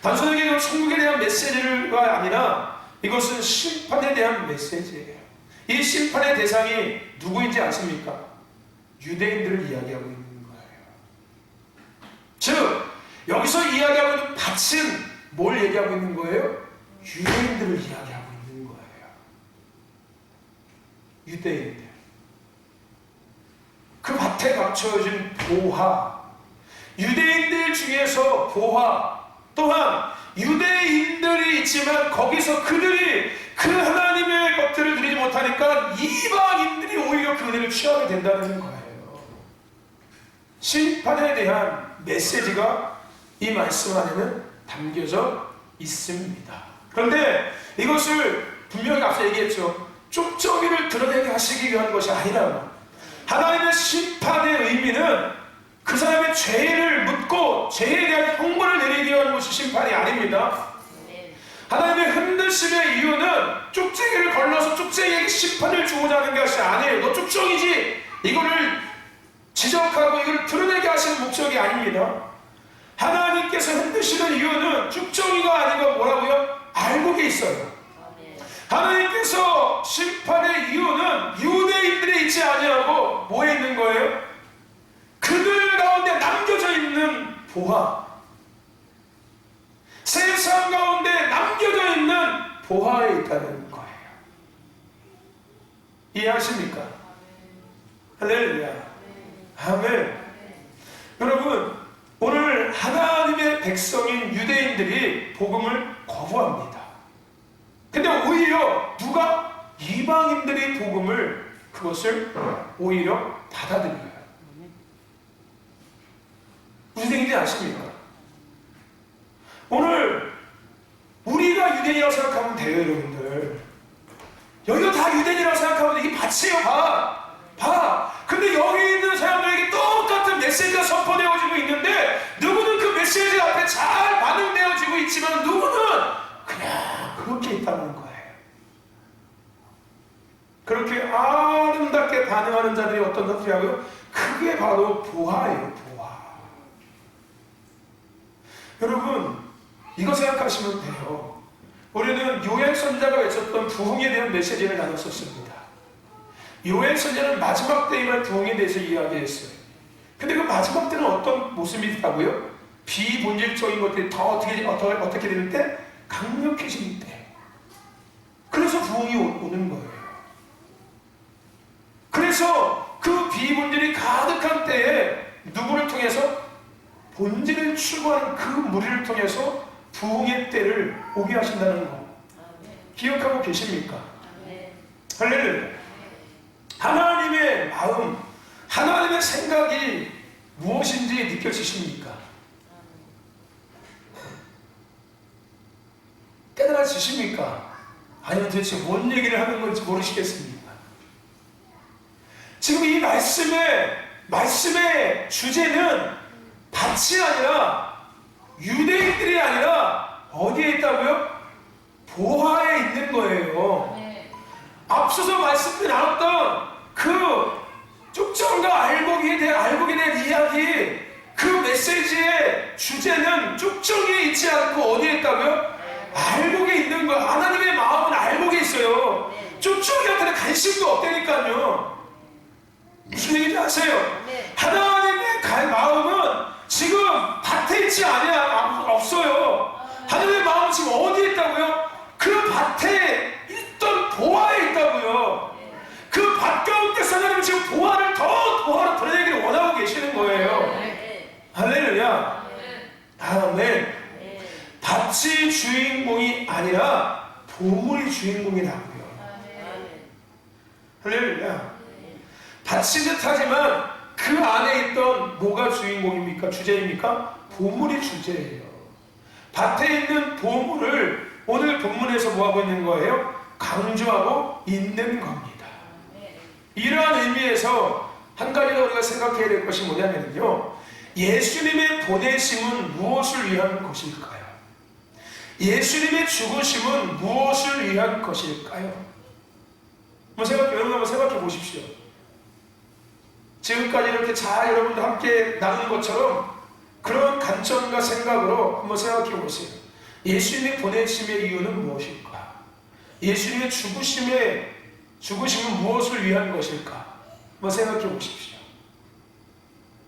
Speaker 1: 단순하게 천국에 대한 메시지가 아니라 이것은 심판에 대한 메시지예요. 이 심판의 대상이 누구인지 아십니까? 유대인들을 이야기하고 있는 거예요. 즉 여기서 이야기하고 있는 밭은 뭘 얘기하고 있는 거예요? 유대인들을 이야기하고 있는 거예요. 유대인들. 그 밭에 감춰진 보화, 유대인들 중에서 보화, 또한 유대인들이 있지만 거기서 그들이 그 하나님의 것들을 누리지 못하니까 이방인들이 오히려 그 은혜를 취하게 된다는 거예요. 심판에 대한 메시지가 이 말씀 안에는 담겨져 있습니다. 그런데 이것을 분명히 앞서 얘기했죠. 쪽정이를 드러내게 하시기 위한 것이 아니라 하나님의 심판의 의미는 그 사람의 죄를 묻고 죄에 대한 형벌을 내리기 위한 것이 심판이 아닙니다. 하나님의 흔드심의 이유는 쪽쟁이를 걸러서 쪽쟁이에게 심판을 주고자 하는 것이 아니에요. 너 쪽정이지, 이거를 지적하고 이걸 드러내게 하시는 목적이 아닙니다. 하나님께서 흔드시는 이유는 쪽정이가 아니고 뭐라고요? 알곡에 있어요. 하나님께서 심판의 이유는 유대인들이 있지 아니하고 뭐에 있는 거예요? 그들 가운데 남겨져 있는 보화, 세상 가운데 남겨져 있는 보화에 있다는 거예요. 이해하십니까? 할렐루야. 아멘. 여러분, 오늘 하나님의 백성인 유대인들이 복음을 거부합니다. 근데 오히려 누가? 이방인들이 복음을, 그것을 오히려 받아들여요. 무슨 얘기인지 아십니까? 오늘 우리가 유대인이라고 생각하면 돼요, 여러분들. 여기가 다 유대인이라고 생각하면 이게 밭이에요, 밭. 근데 여기 있는 사람들에게 똑같은 메시지가 선포되어지고 있는데 누구는 그 메시지 앞에 잘 반응되어지고 있지만 누구는 그냥 그렇게 있다는 거예요. 그렇게 아름답게 반응하는 자들이 어떤 것들이라고요? 그게 바로 보화예요, 보화. 여러분, 이거 생각하시면 돼요. 우리는 요엘 선지자가 외쳤던 부흥에 대한 메시지를 나눴었습니다. 요엘 선지자는 마지막 때에 임할 부흥에 대해서 이야기했어요. 근데 그 마지막 때는 어떤 모습이 있다고요? 비본질적인 것들이 더 어떻게 되는 때? 강력해지는 때. 그래서 부흥이 오는 거예요. 그래서 그 비본질이 가득한 때에 누구를 통해서? 본질을 추구하는 그 무리를 통해서 부흥의 때를 오게 하신다는 거 기억하고 계십니까? 할렐루야. 하나님의 마음, 하나님의 생각이 무엇인지 느껴지십니까? 깨달아지십니까? 아니면 도대체 뭔 얘기를 하는 건지 모르시겠습니까? 지금 이 말씀의 주제는 밭이 아니라 유대인들이 아니라 어디에 있다고요? 보화에 있는 거예요. 앞서서 말씀드린 나눴던 그 쪽정과 알곡에 대한 이야기, 그 메시지의 주제는 쪽정에 있지 않고 어디에 있다고요? 알곡에 있는 거예요. 하나님의 마음은 알곡에 있어요. 쪽정이한테는 관심도 없다니까요. 무슨 얘기인지 아세요? 하나님의 마음은 지금 밭에 있지 없어요. 하나님의 마음은 지금 어디에 있다고요? 그 밭에 있던 보화에 있다고요. 그 밭 가운데서 하나님은 지금 보화를 드러내기를 원하고 계시는 거예요. 할렐루야. 아멘. 밭이 주인공이 아니라 보물이 주인공이라고요. 할렐루야. 밭인 듯하지만 그 안에 있던 뭐가 주인공입니까? 주제입니까? 보물이 주제예요. 밭에 있는 보물을 오늘 본문에서 뭐하고 있는 거예요? 강조하고 있는 겁니다. 이러한 의미에서 한 가지 더 우리가 생각해야 될 것이 뭐냐면요, 예수님의 보내심은 무엇을 위한 것일까요? 예수님의 죽으심은 무엇을 위한 것일까요? 여러분 한번 생각해 보십시오. 지금까지 이렇게 잘 여러분들 함께 나눈 것처럼 그런 관점과 생각으로 한번 생각해 보세요. 예수님의 보내심의 이유는 무엇일까? 예수님의 죽으심은 무엇을 위한 것일까? 한번 생각해 보십시오.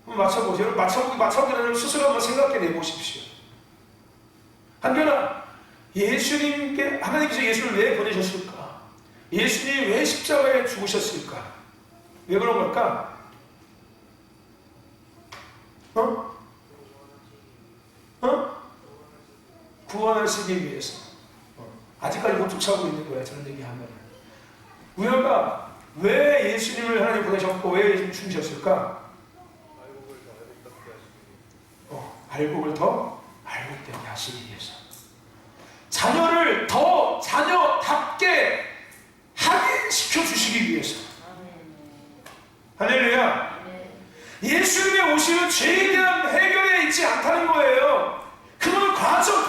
Speaker 1: 한번 맞춰보세요. 맞춰보기는 스스로 한번 생각해 내보십시오. 한편아, 하나님께서 예수를 왜 보내셨을까? 예수님이 왜 십자가에 죽으셨을까? 왜 그런 걸까? 구원하시기 위해서. 아직까지 못 쫓아오고 있는 거야, 저런 얘기하면. 우리가 왜 예수님을 하나님 보내셨고 왜 예수님 죽으셨을까? 알곡을 더 알곡되게 하시기 위해서. 자녀를 더 자녀답게 확인시켜 주시기 위해서. 할렐루야. 예수님의 오심은 죄에 대한 해결에 있지 않다는 거예요. 그건 과정.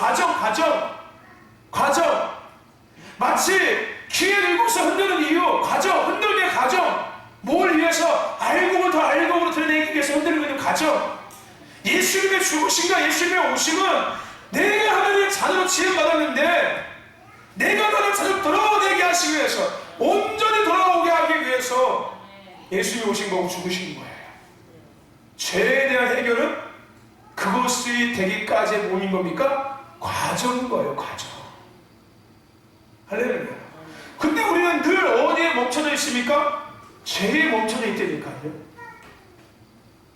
Speaker 1: 마치 기회 들고서 흔드는 이유, 흔들게 과정. 뭘 위해서? 알곡으로 드러내기 위해서 흔들고 있는 과정. 예수님의 죽으심과 예수님의 오심은 내가 하나님의 자녀로 지음받았는데 내가 나를 자녀로 돌아오게 하시기 위해서, 온전히 돌아오게 하기 위해서 예수님이 오신 거고 죽으신 거예요. 죄에 대한 해결은 그것이 되기까지의 뭐인 겁니까? 과정인 거예요, 과정. 할렐루야. 근데 우리는 늘 어디에 멈춰져 있습니까? 죄에 멈춰져 있다니까요.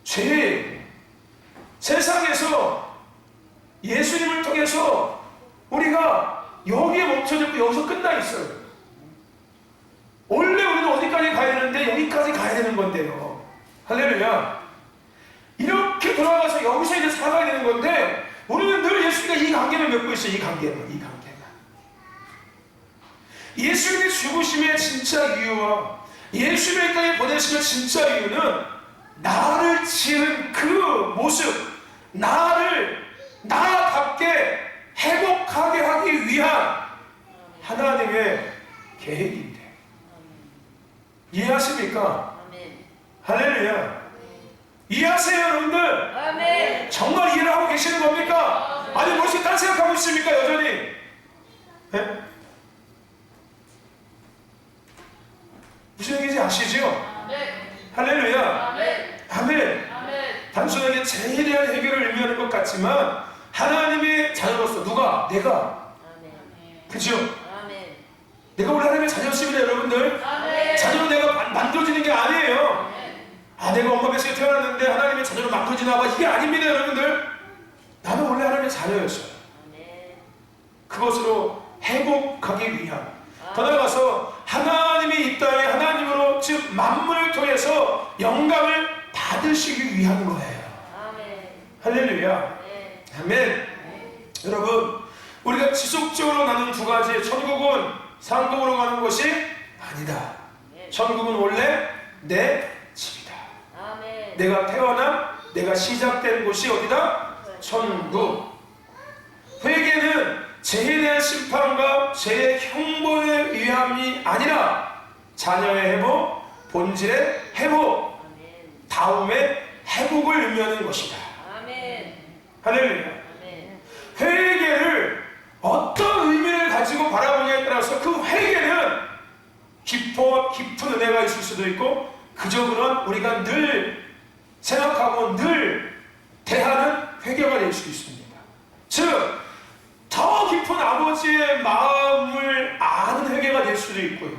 Speaker 1: 죄. 세상에서 예수님을 통해서 우리가 여기에 멈춰져 있고 여기서 끝나 있어요. 원래 우리는 어디까지 가야 되는데 여기까지 가야 되는 건데요. 할렐루야. 이렇게 돌아가서 여기서 이제 살아가야 되는 건데 우리는 늘 예수님과 이 관계를 맺고 있어요. 이 관계만. 예수님의 죽으심의 진짜 이유와 예수님의 땅에 보내심의 진짜 이유는 나를 지은 그 모습, 나답게 회복하게 하기 위한 하나님의 계획인데. 이해하십니까? 할렐루야. 이해하세요, 여러분들?
Speaker 2: 아멘.
Speaker 1: 정말 이해를 하고 계시는 겁니까? 아니, 무엇이 딴 생각하고 있습니까, 여전히? 네? 무슨 얘기인지 아시죠?
Speaker 2: 네.
Speaker 1: 할렐루야.
Speaker 2: 아멘.
Speaker 1: 아멘.
Speaker 2: 아멘.
Speaker 1: 단순하게 죄에 대한 해결을 의미하는 것 같지만 하나님의 자녀로서 누가? 내가. 그죠?
Speaker 2: 아멘.
Speaker 1: 내가 우리 하나님의 자녀였습니다, 여러분들.
Speaker 2: 아멘.
Speaker 1: 자녀는 내가 만들어지는 게 아니에요. 아, 내가 엄마 뱃속에 태어났는데 하나님의 자녀로 만들어지나 봐. 이게 아닙니다, 여러분들. 나는 원래 하나님의 자녀였어요. 그것으로 회복하기 위한, 더 나아가서 하나님이 이 땅에 하나님으로, 즉 만물을 통해서 영광을 받으시기 위한 거예요. 할렐루야. 아멘. 여러분, 우리가 지속적으로 나눈 두 가지, 천국은 상급으로 가는 것이 아니다. 천국은 원래 내 집이다. 내가 태어난, 내가 시작된 곳이 어디다? 천국. 회개는 죄에 대한 심판과 죄의 형벌에 의함이 아니라 자녀의 회복, 본질의 회복, 다음의 회복을 의미하는 것이다. 할렐루야. 회개를 어떤 의미를 가지고 바라보냐에 따라서 그 회개는 깊은 은혜가 있을 수도 있고, 그저 그런 우리가 늘 생각하고 늘 대하는 회개가 될 수 있습니다. 즉, 더 깊은 아버지의 마음을 아는 회개가 될 수도 있고요,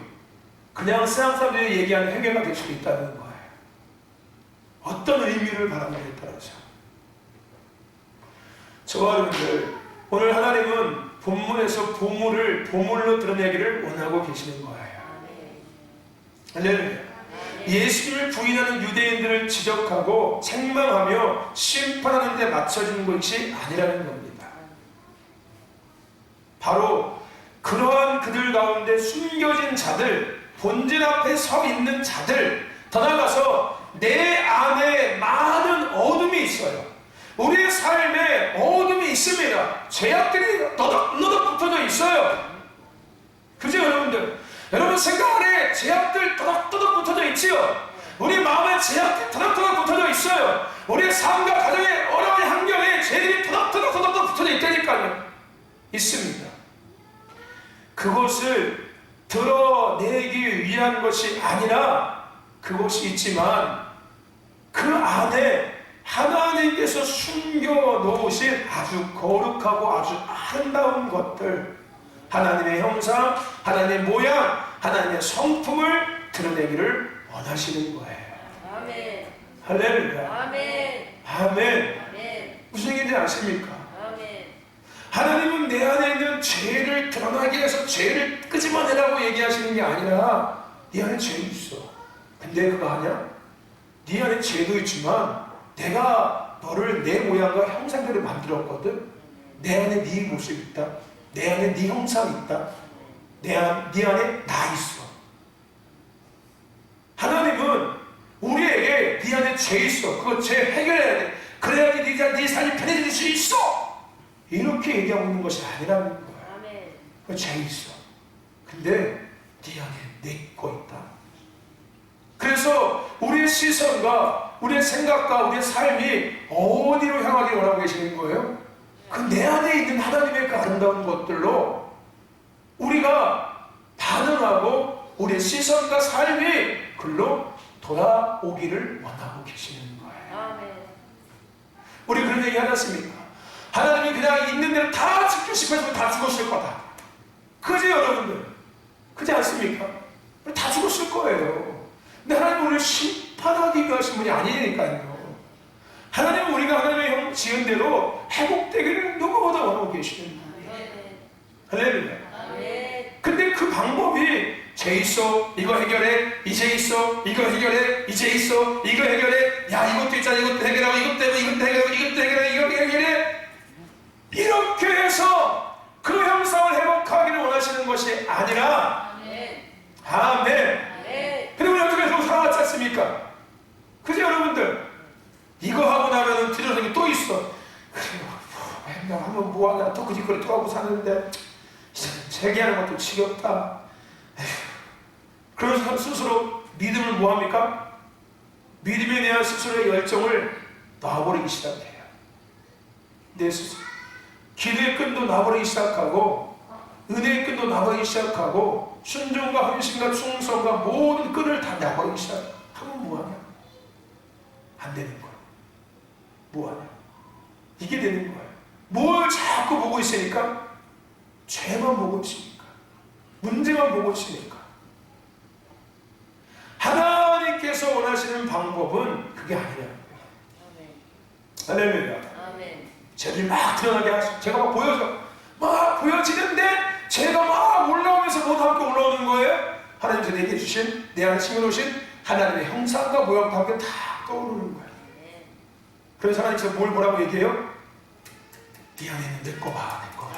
Speaker 1: 그냥 세상 사람들이 얘기하는 회개가 될 수도 있다는 거예요. 어떤 의미를 바라느냐에 따라서. 저와 여러분들, 오늘 하나님은 본문에서 보물로 드러내기를 원하고 계시는 거예요. 할렐루야. 예수님을 부인하는 유대인들을 지적하고 책망하며 심판하는 데 맞춰진 것이 아니라는 겁니다. 바로 그러한 그들 가운데 숨겨진 자들, 본질 앞에 서 있는 자들, 더 나아가서 내 안에 많은 어둠이 있어요. 우리의 삶에 어둠이 있습니다. 죄악들이 너덕너덕 붙어져 있어요. 그죠, 여러분들? 여러분 생각 안에 죄악들 더덕더덕 붙어져 있지요? 우리 마음에 죄악들이 더덕더덕 붙어져 있어요. 우리의 삶과 가정의 어려운 환경에 죄들이 더덕더덕 붙어져 있다니까요. 있습니다. 그것을 드러내기 위한 것이 아니라, 그것이 있지만 그 안에 하나님께서 숨겨놓으신 아주 거룩하고 아주 아름다운 것들, 하나님의 형상, 하나님의 모양, 하나님의 성품을 드러내기를 원하시는 거예요.
Speaker 2: 아멘.
Speaker 1: 할렐루야.
Speaker 2: 아멘.
Speaker 1: 아멘.
Speaker 2: 아멘.
Speaker 1: 무슨 얘기인지 아십니까?
Speaker 2: 아멘.
Speaker 1: 하나님은 내 안에 있는 죄를 드러나게 해서 죄를 끄집어내라고 얘기하시는 게 아니라, 네 안에 죄 있어. 근데 그거 아냐? 네 안에 죄도 있지만 내가 너를 내 모양과 형상대로 만들었거든. 내 안에 네 모습 있다. 내 안에 네 형상 있다. 네 안에 나 있어. 하나님은 우리에게 네 안에 죄 있어. 그거 죄 해결해야 돼. 그래야지 네 삶이 편해질 수 있어. 이렇게 얘기하고 있는 것이 아니라는 거야.
Speaker 2: 아멘.
Speaker 1: 그 죄 있어. 근데 네 안에 내 거 있다. 그래서 우리의 시선과 우리의 생각과 우리의 삶이 어디로 향하길 원하고 계시는 거예요? 그 내 안에 있는 하나님의 그 아름다운 것들로 우리가 반응하고 우리의 시선과 삶이 글로 돌아오기를 원하고 계시는 거예요.
Speaker 2: 아멘.
Speaker 1: 우리 그런 얘기 하지 않습니까? 하나님이 그냥 있는 대로 다 지키고 싶어서 다 죽었을 거다. 그지, 여러분들? 그지 않습니까? 다 죽었을 거예요. 근데 하나님은 우리를 심판하기 위하신 분이 아니니까요. 하나님은 우리가 하나님의 형 지은 대로 회복되기를 누구보다 원하고 계시는 분이에요. 할렐루야.
Speaker 2: 아멘.
Speaker 1: 근데 그 방법이 죄 있어, 이거 해결해, 이제 있어, 이거 해결해, 이제 있어, 이거 해결해, 야 이것도 있잖아, 이것도 해결하고, 이것 때문에 이것도 해결하고, 이것도 해결해, 이것도 해결해, 이렇게 해서 그 형상을 회복하기를 원하시는 것이 아니라,
Speaker 2: 아멘.
Speaker 1: 아멘.
Speaker 2: 아멘.
Speaker 1: 근데 우리 어떻게 해서 살아왔지 않습니까? 그죠, 여러분들? 이거 하고 나면은 뒤로서 또 있어. 그래요. 맨날 하면 뭐하냐, 또 그짓거리 또 하고 사는데 재기하는 것도 지겹다. 에휴. 그래서 스스로 믿음을 뭐합니까? 믿음에 대한 스스로의 열정을 놔버리기 시작해요. 내 스스로. 기도의 끈도 놔버리기 시작하고, 은혜의 끈도 나가기 시작하고 순종과 헌신과 충성과 모든 끈을 다 나가기 시작하면 뭐하냐? 안 되는 거야. 뭐하냐? 이게 되는 거예요. 뭘 자꾸 보고 있으니까? 죄만 보고 있으니까, 문제만 보고 있으니까. 하나님께서 원하시는 방법은 그게 아니라는 거예요. 할렐루야. 죄를 막 드러나게 하시고, 제가 막 보여지는데 제가 막 올라오면서 모두 함께 올라오는 거예요. 하나님께서 내게 주신, 내 안에 심어놓으신 하나님의 형상과 모양과 함께 다 떠오르는 거예요. 그래서 하나님께서 뭘 뭐라고 얘기해요? 네 안에 있는 내 거 봐, 내 거 봐.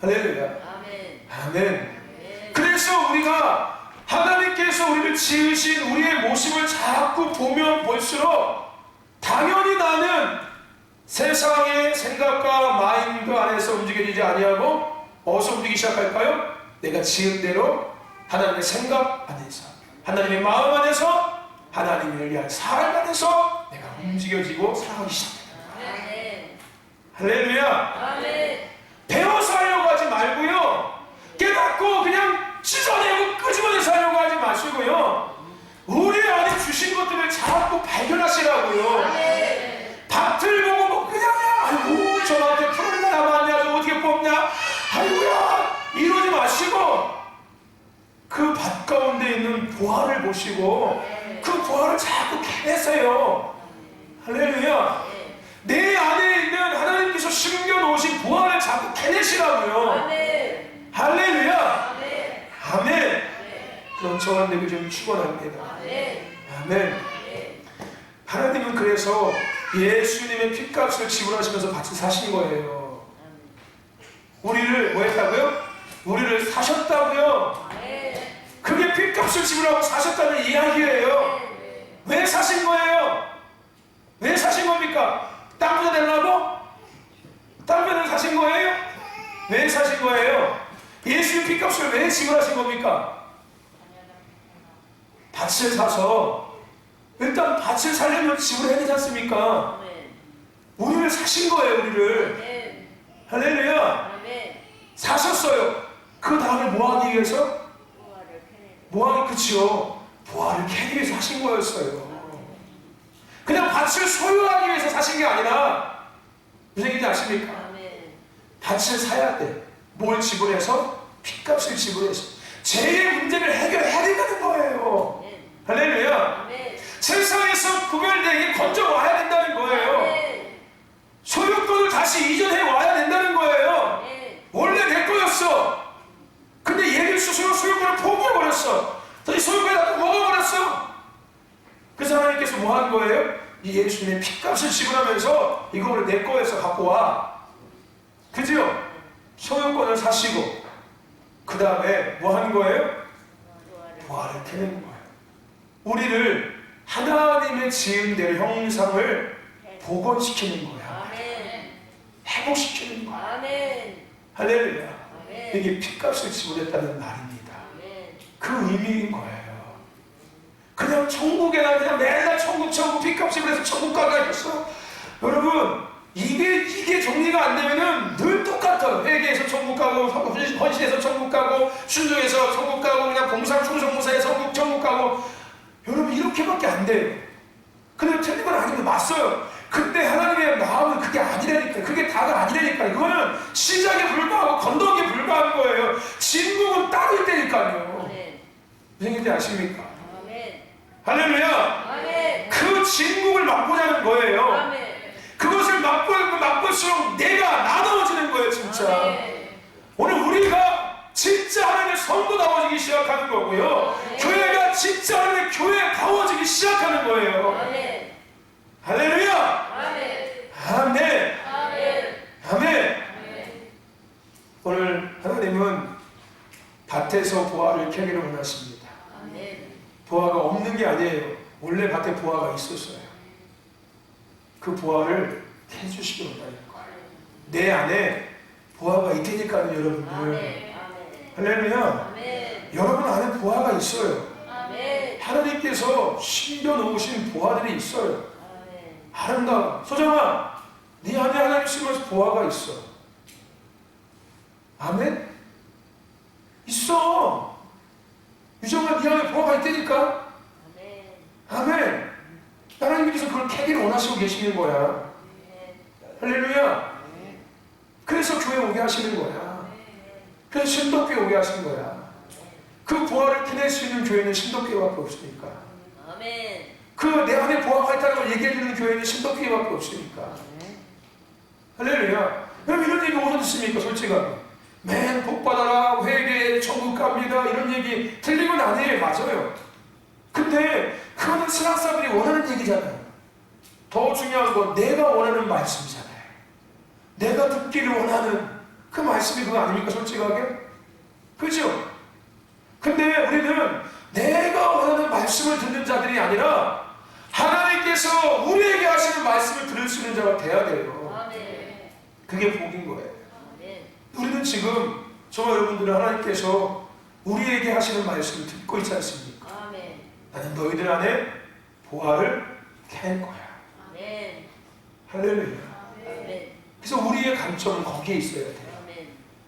Speaker 1: 할렐루야. 아멘. 그래서 우리가 하나님께서 우리를 지으신 우리의 모습을 자꾸 보면 볼수록 당연히 나는 세상의 생각과 마인드 안에서 움직이지 아니하고 어디서 움직이기 시작할까요? 내가 지은 대로 하나님의 생각 안에서, 하나님의 마음 안에서, 하나님을 위한 삶 안에서 내가 움직여지고 살아가기 시작합니다. 할렐루야. 배워서 하려고 하지 말고요, 깨닫고 그냥 찢어내고 끄집어내서 하려고 하지 마시고요, 우리 안에 주신 것들을 자꾸 발견하시라고요. 밭을 보고 뭐 그냥 아이고 저한테 풀을 남았냐, 저 어떻게 뽑냐, 아이고야 이러지 마시고 그 밭 가운데 있는 보화를 보시고 그 보화를 자꾸 캐내세요. 할렐루야. 내 안에 있는 하나님께서 숨겨놓으신 보화를 자꾸 캐내시라고요. 할렐루야. 아멘. 그럼 저와 내게 좀 축원합니다. 아멘. 하나님은 그래서 예수님의 핏값을 지불하시면서 같이 사신 거예요. 우리를 뭐 했다고요? 우리를 사셨다고요. 그게 핏값을 지불하고 사셨다는 이야기예요. 왜 사신 거예요? 왜 사신 겁니까? 땅 부자 되려고? 땅 부자를 사신 거예요? 왜 사신 거예요? 예수님 핏값을 왜 지불하신 겁니까? 밭을 사서, 일단 밭을 살려면 지불해야 되지 않습니까? 우리를 사신 거예요. 우리를. 할렐루야. 사셨어요. 그 다음에 뭐 하기 위해서? 그치요, 보화를 캐기 위해서 하신 거였어요. 그냥 밭을 소유하기 위해서 사신 게 아니라, 무슨 얘기인지 아십니까? 밭을 사야 돼. 뭘 지불해서? 핏값을 지불해서 죄의 문제를 해결해야 된다는 거예요. 할렐루야. 세상에서 구별되게 건져와야 된다는 거예요. 소유권을 다시 이전해 와야 된다는 거예요. 원래 내 거였어. 근데 얘를 스스로 소유권을 포기해버렸어. 이 소유권을 다 먹어버렸어. 그래서 하나님께서 뭐 한 거예요? 이 예수님의 핏값을 지불하면서 이거를 내 거에서 갖고 와. 그죠? 소유권을 사시고 그 다음에 뭐 한 거예요? 보화를 캐는 거예요. 우리를 하나님의 지은 대로 형상을 복원시키는 거야. 회복시키는 거야. 할렐루야. 이게 핏값을 지불했다는 말입니다. 그 의미인 거예요. 그냥 천국에나 그냥 맨날 천국 핏값 지불해서 천국 가가 있어. 여러분, 이게 정리가 안 되면은 늘 똑같아요. 회개에서 천국 가고, 헌신해서 천국 가고, 순종해서 천국 가고, 그냥 봉사, 충성봉사해서 천국 가고. 여러분, 이렇게밖에 안 돼요. 근데 틀린 건 아니고 맞어요. 근데 하나님의 마음은 그게 아니라니까. 그게 다가 아니라니까. 이거는 시작에 불과하고 건너기에 불과한 거예요. 진국은 따로 있다니까요. 무슨 얘기인지 아십니까? 할렐루야. 그 진국을 맛보자는 거예요. 그것을 맛볼수록 내가 나눠지는 거예요. 진짜 오늘 우리가 진짜 하나님의 성도다워지기 시작하는 거고요. 교회가 진짜 하나님의 교회다워지기 시작하는 거예요. 할렐루야. 아멘. 아멘. 오늘 하나님은 밭에서 보화를 캐기를 원하십니다. 보화가 없는 게 아니에요. 원래 밭에 보화가 있었어요. 그 보화를 캐주시기 원하는 거예요. 내 안에 보화가 있으니까요, 여러분들. 할렐루야. 여러분 안에 보화가 있어요. 하나님께서 심겨놓으신 보화들이 있어요. 아름다워. 소정아, 네 안에 하나님 심어서 보화가 있어. 아멘? 있어. 유정아, 네 안에 보아가 있다니까. 아멘. 하나님께서 그걸 캐기를 원하시고 계시는 거야. 할렐루야. 그래서 교회 오게 하시는 거야. 그래서 신도교회 오게 하시는 거야. 그 보아를 캐낼 수 있는 교회는 신도교회밖에 없으니까. 그 내 안에 보아가 있다는 걸 얘기해주는 교회는 신도교회밖에 없으니까. 할렐루야. 그럼 이런 얘기 어디서 듣습니까? 솔직하게. 맨 복받아라, 회개, 천국 갑니다, 이런 얘기 틀린 건 아니에요. 맞아요. 근데 그거는 신학사들이 원하는 얘기잖아요. 더 중요한 건 내가 원하는 말씀이잖아요. 내가 듣기를 원하는 그 말씀이 그거 아닙니까? 솔직하게. 그죠? 근데 우리는 내가 원하는 말씀을 듣는 자들이 아니라 하나님께서 우리에게 하시는 말씀을 들을 수 있는 자가 돼야 돼요. 그게 복인 거예요. 우리는 지금 정말 여러분들은 하나님께서 우리에게 하시는 말씀을 듣고 있지 않습니까? 나는 너희들 안에 보아를 캘 거야. 할렐루야. 그래서 우리의 관점은 거기에 있어야 돼요.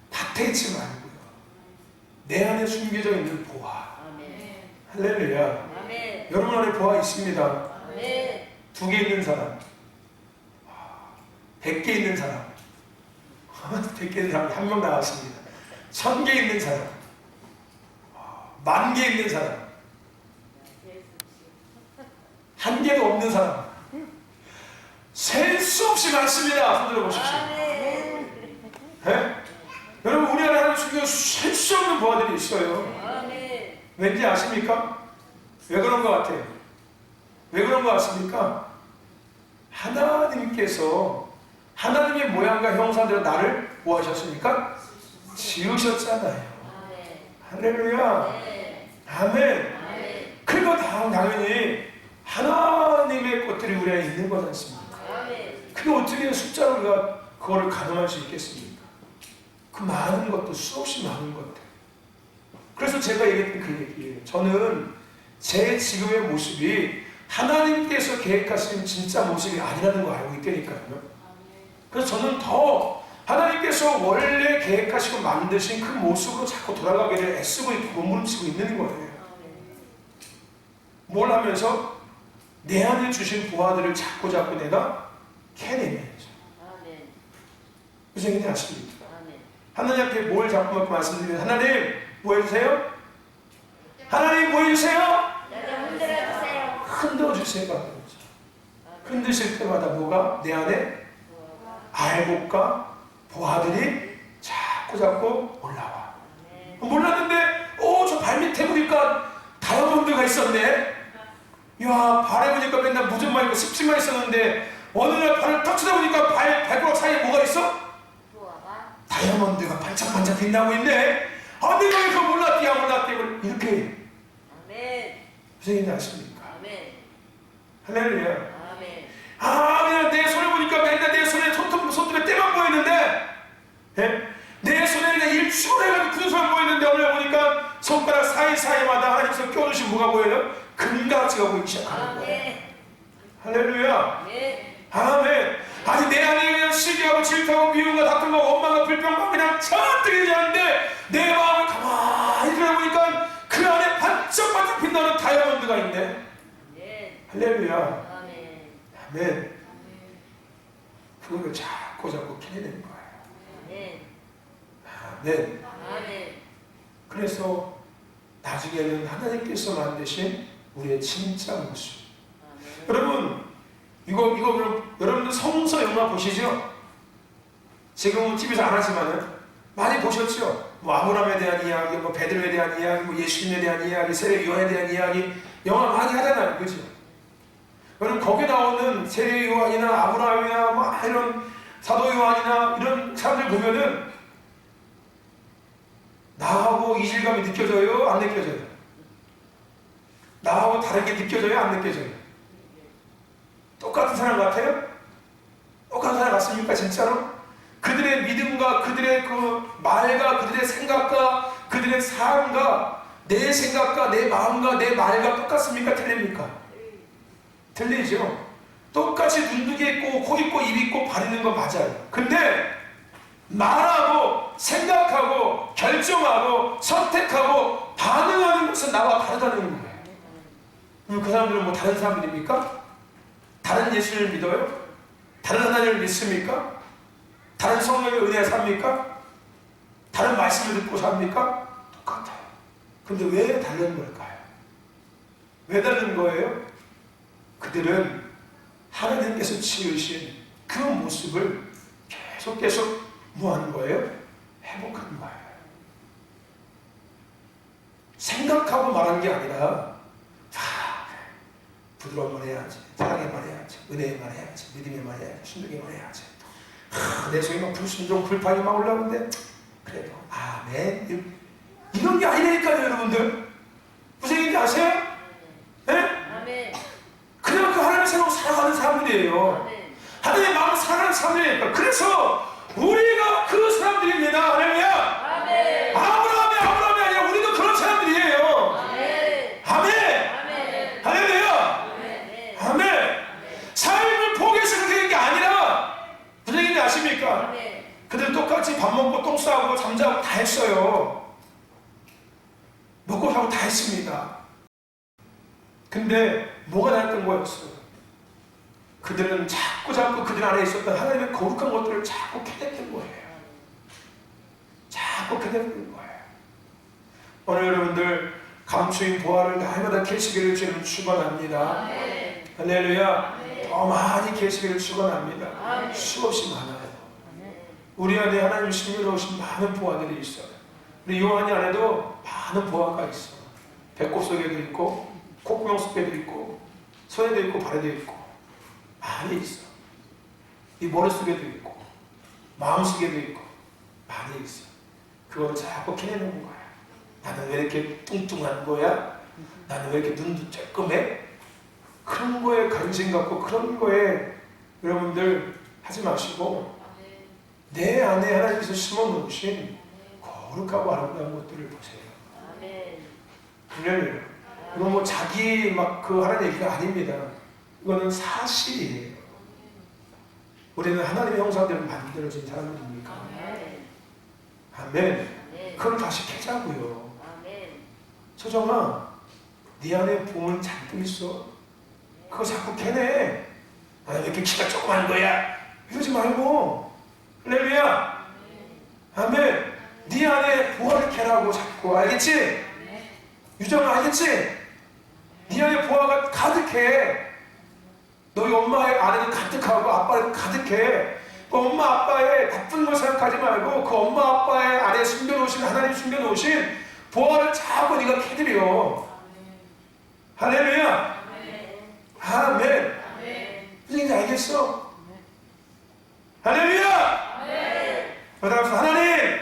Speaker 1: 밭에 있지 말고요. 내 안에 숨겨져 있는 보아. 할렐루야. 여러분 안에 보아 있습니다. 2개 있는 사람, 100개 있는 사람, 100개 있는 사람이 1명 나왔습니다. 1000개 있는 사람, 10,000개 있는 사람, 1개도 없는 사람, 셀 수 없이 많습니다. 손 들어보십시오. 네? 여러분, 우리 안에 하나님 숨겨 셀 수 없는 보아들이 있어요. 왠지 아십니까? 왜 그런 것 같아요? 왜 그런 것 같습니까? 하나님께서 하나님의 모양과 형상대로 나를 뭐 하셨습니까? 지으셨잖아요. 할렐루야. 아멘. 그리고 당연히 하나님의 것들이 우리 안에 있는 거지 않습니까? 그게 어떻게 숫자로 우리가 그거를 가늠할 수 있겠습니까? 그 많은 것도, 수없이 많은 것들. 그래서 제가 얘기했던 그 얘기예요. 저는 제 지금의 모습이 하나님께서 계획하신 진짜 모습이 아니라는 걸 알고 있다니까요. 그래서 저는 더 하나님께서 원래 계획하시고 만드신 그 모습으로 자꾸 돌아가기를 애쓰고 있고 몸부림치고 있는 거예요. 뭘 하면서? 내 안에 주신 보아들을 자꾸 내가 캐내면서. 무슨 얘기인지 아십니까? 하나님 앞에 뭘 자꾸 말씀드리면, 하나님 뭐 해주세요? 하나님 뭐 해주세요? 흔들어주세요. 흔드실 때마다 뭐가? 내 안에 알곡과 보아들이 자꾸 올라와. 몰랐는데 저 발밑에 보니까 다이아몬드가 있었네. 야, 발에 보니까 맨날 무좀만 있고 습지만 있었는데 어느 날 발을 탁 쳐다보니까 발가락 사이에 뭐가 있어? 다이아몬드가 반짝반짝 빛나고 있네. 아, 내가 이거 몰랐디 이렇게. 무슨 얘기인지 아십니까? 할렐루야. 그냥 내 손을 보니까 맨날 내 손에 손톱에 때만 보이는데, 예? 내 손에 그냥 일축을 해가지고 굳은 손만 보이는데 어느 날 보니까 손가락 사이사이마다 하나님께서 껴주신 뭐가 보여요? 금가지가 보이기 시작하는 거예요. 할렐루야. 아멘. 아니 내 안에 그냥 시기하고 질투하고 미움과 다툼과 원망과 불평과 그냥 잔뜩 있는데 내 마음을 가만히 들어보니까 그 안에 반짝반짝 빛나는 다이아몬드가 있네. 할렐루야. 아멘. 그거를 자꾸 캐내는 거예요. 아멘. 그래서 나중에는 하나님께서 만드신 우리의 진짜 모습. 여러분, 이거 여러분들 성서 영화 보시죠? 지금은 TV에서 안 하지만은 많이 보셨죠? 뭐 아브라함에 대한 이야기, 뭐 베드로에 대한 이야기, 뭐 예수님에 대한 이야기, 세례 요한에 대한 이야기, 영화 많이 하잖아요, 그죠? 여러분 거기 나오는 세례 요한이나 아브라함이나 뭐 이런 사도 요한이나 이런 사람들 보면은 나하고 이질감이 느껴져요? 안 느껴져요? 나하고 다르게 느껴져요? 안 느껴져요? 똑같은 사람 같아요? 똑같은 사람 같습니까? 진짜로? 그들의 믿음과 그들의 그 말과 그들의 생각과 그들의 삶과 내 생각과 내 마음과 내 말과 똑같습니까? 틀립니까? 틀리죠? 똑같이 눈두개 있고 코 있고 입 있고 발 있는 건 맞아요. 근데 말하고 생각하고 결정하고 선택하고 반응하는 것은 나와 다르다는 거예요. 그럼 그 사람들은 뭐 다른 사람들입니까? 다른 예수를 믿어요? 다른 하나님을 믿습니까? 다른 성령의 은혜에 삽니까? 다른 말씀을 듣고 삽니까? 똑같아요. 근데 왜 다른 걸까요? 왜 다른 거예요? 그들은 하나님께서 지으신 그 모습을 계속 뭐 하는 거예요? 회복하는 거예요. 생각하고 말하는 게 아니라 부드러운 말 해야지, 사랑의 말 해야지, 은혜의 말 해야지, 믿음의 말 해야지, 순종의 말 해야지. 내 속에 막 불순종, 불판이 막 올라오는데 그래도 아멘 이런 게 아니라니까요, 여러분들. 무슨 얘기인지 아세요? 네?
Speaker 2: 아멘.
Speaker 1: 그냥 그 하나님의 생각으로 살아가는 사람들이에요.
Speaker 2: 아멘.
Speaker 1: 하나님의 마음으로 살아가는 사람들이니까. 그래서 우리가 그 사람들입니다. 할렐루야.
Speaker 2: 아멘.
Speaker 1: 아브라함이 아니라 우리도 그런 사람들이에요.
Speaker 2: 아멘.
Speaker 1: 아멘.
Speaker 2: 아멘.
Speaker 1: 할렐루야.
Speaker 2: 아멘.
Speaker 1: 아멘. 삶을 포기해서 그렇게 된 게 아니라 무슨 얘기인지 아십니까?
Speaker 2: 아멘.
Speaker 1: 그들 똑같이 밥 먹고 똥 싸고 잠자고 다 했어요. 먹고 자고 다 했습니다. 근데 뭐가 달랐던 거였어요? 그들은 자꾸 그들 안에 있었던 하나님의 거룩한 것들을 자꾸 캐냈던 거예요. 자꾸 캐냈던 거예요. 오늘 여러분들 감추인 보화를 날마다 캐시기를 주님 축원합니다.
Speaker 2: 아멘.
Speaker 1: 할렐루야.
Speaker 2: 아멘.
Speaker 1: 더 많이 캐시기를 축원합니다.
Speaker 2: 아멘.
Speaker 1: 수없이 많아요.
Speaker 2: 아멘.
Speaker 1: 우리 안에 하나님 숨겨놓으신 많은 보화들이 있어요. 우리 요한이 안에도 많은 보화가 있어. 배꼽 속에도 있고 콧구멍 속에도 있고 손에도 있고 발에도 있고 많이 있어. 이 머릿속에도 있고 마음속에도 있고 많이 있어. 그걸 자꾸 캐내는 거야. 나는 왜 이렇게 뚱뚱한 거야? 나는 왜 이렇게 눈도 쬐끔해? 그런 거에 관심 갖고 그런 거에 여러분들 하지 마시고 내 안에 하나님께서 심어놓으신 거룩하고 아름다운 것들을 보세요.
Speaker 2: 아멘.
Speaker 1: 할렐루야. 이건 뭐 자기 막 그 하나님 얘기가 아닙니다. 이거는 사실이에요. 우리는 하나님의 형상대로 만들어진 사람들입니까? 아멘. 그걸 다시 캐자고요.
Speaker 2: 아멘.
Speaker 1: 소정아, 네 안에 보물 잔뜩 있어. 그거 자꾸 캐내. 아, 왜 이렇게 키가 조그만 거야? 이러지 말고. 할렐루야. 아멘. 네 안에 보화를 캐라고 자꾸. 알겠지? 유정아, 알겠지? 네 안에 보화가 가득해. 너희 엄마의 안에는 가득하고 아빠는 가득해. 그 엄마 아빠의 나쁜 걸 생각하지 말고 그 엄마 아빠의 안에 숨겨놓으신 하나님 숨겨놓으신 보화를 자꾸 네가 캐들여. 할렐루야. 아멘. 무슨 얘기인지 알겠어? 할렐루야. 그러면서 하나님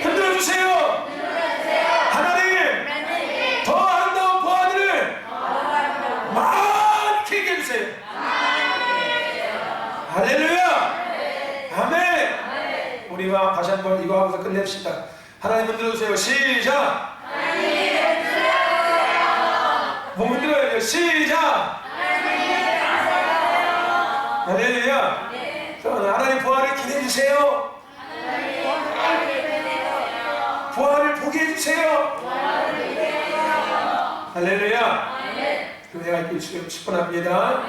Speaker 1: 흔들어주세요. 하나님 더 아름다운 보화들을 많이 캐게 해주세요. 할렐루야. 아멘. 우리가 다시 한번 이거 하고서 끝냅시다. 하나님 흔들어주세요. 시작. 뭐 흔들어야 돼요? 시작. 할렐루야. 하나님 보화를 기대해주세요. 보화를 보게 해주세요. 할렐루야. 교회가 있길 축원합니다.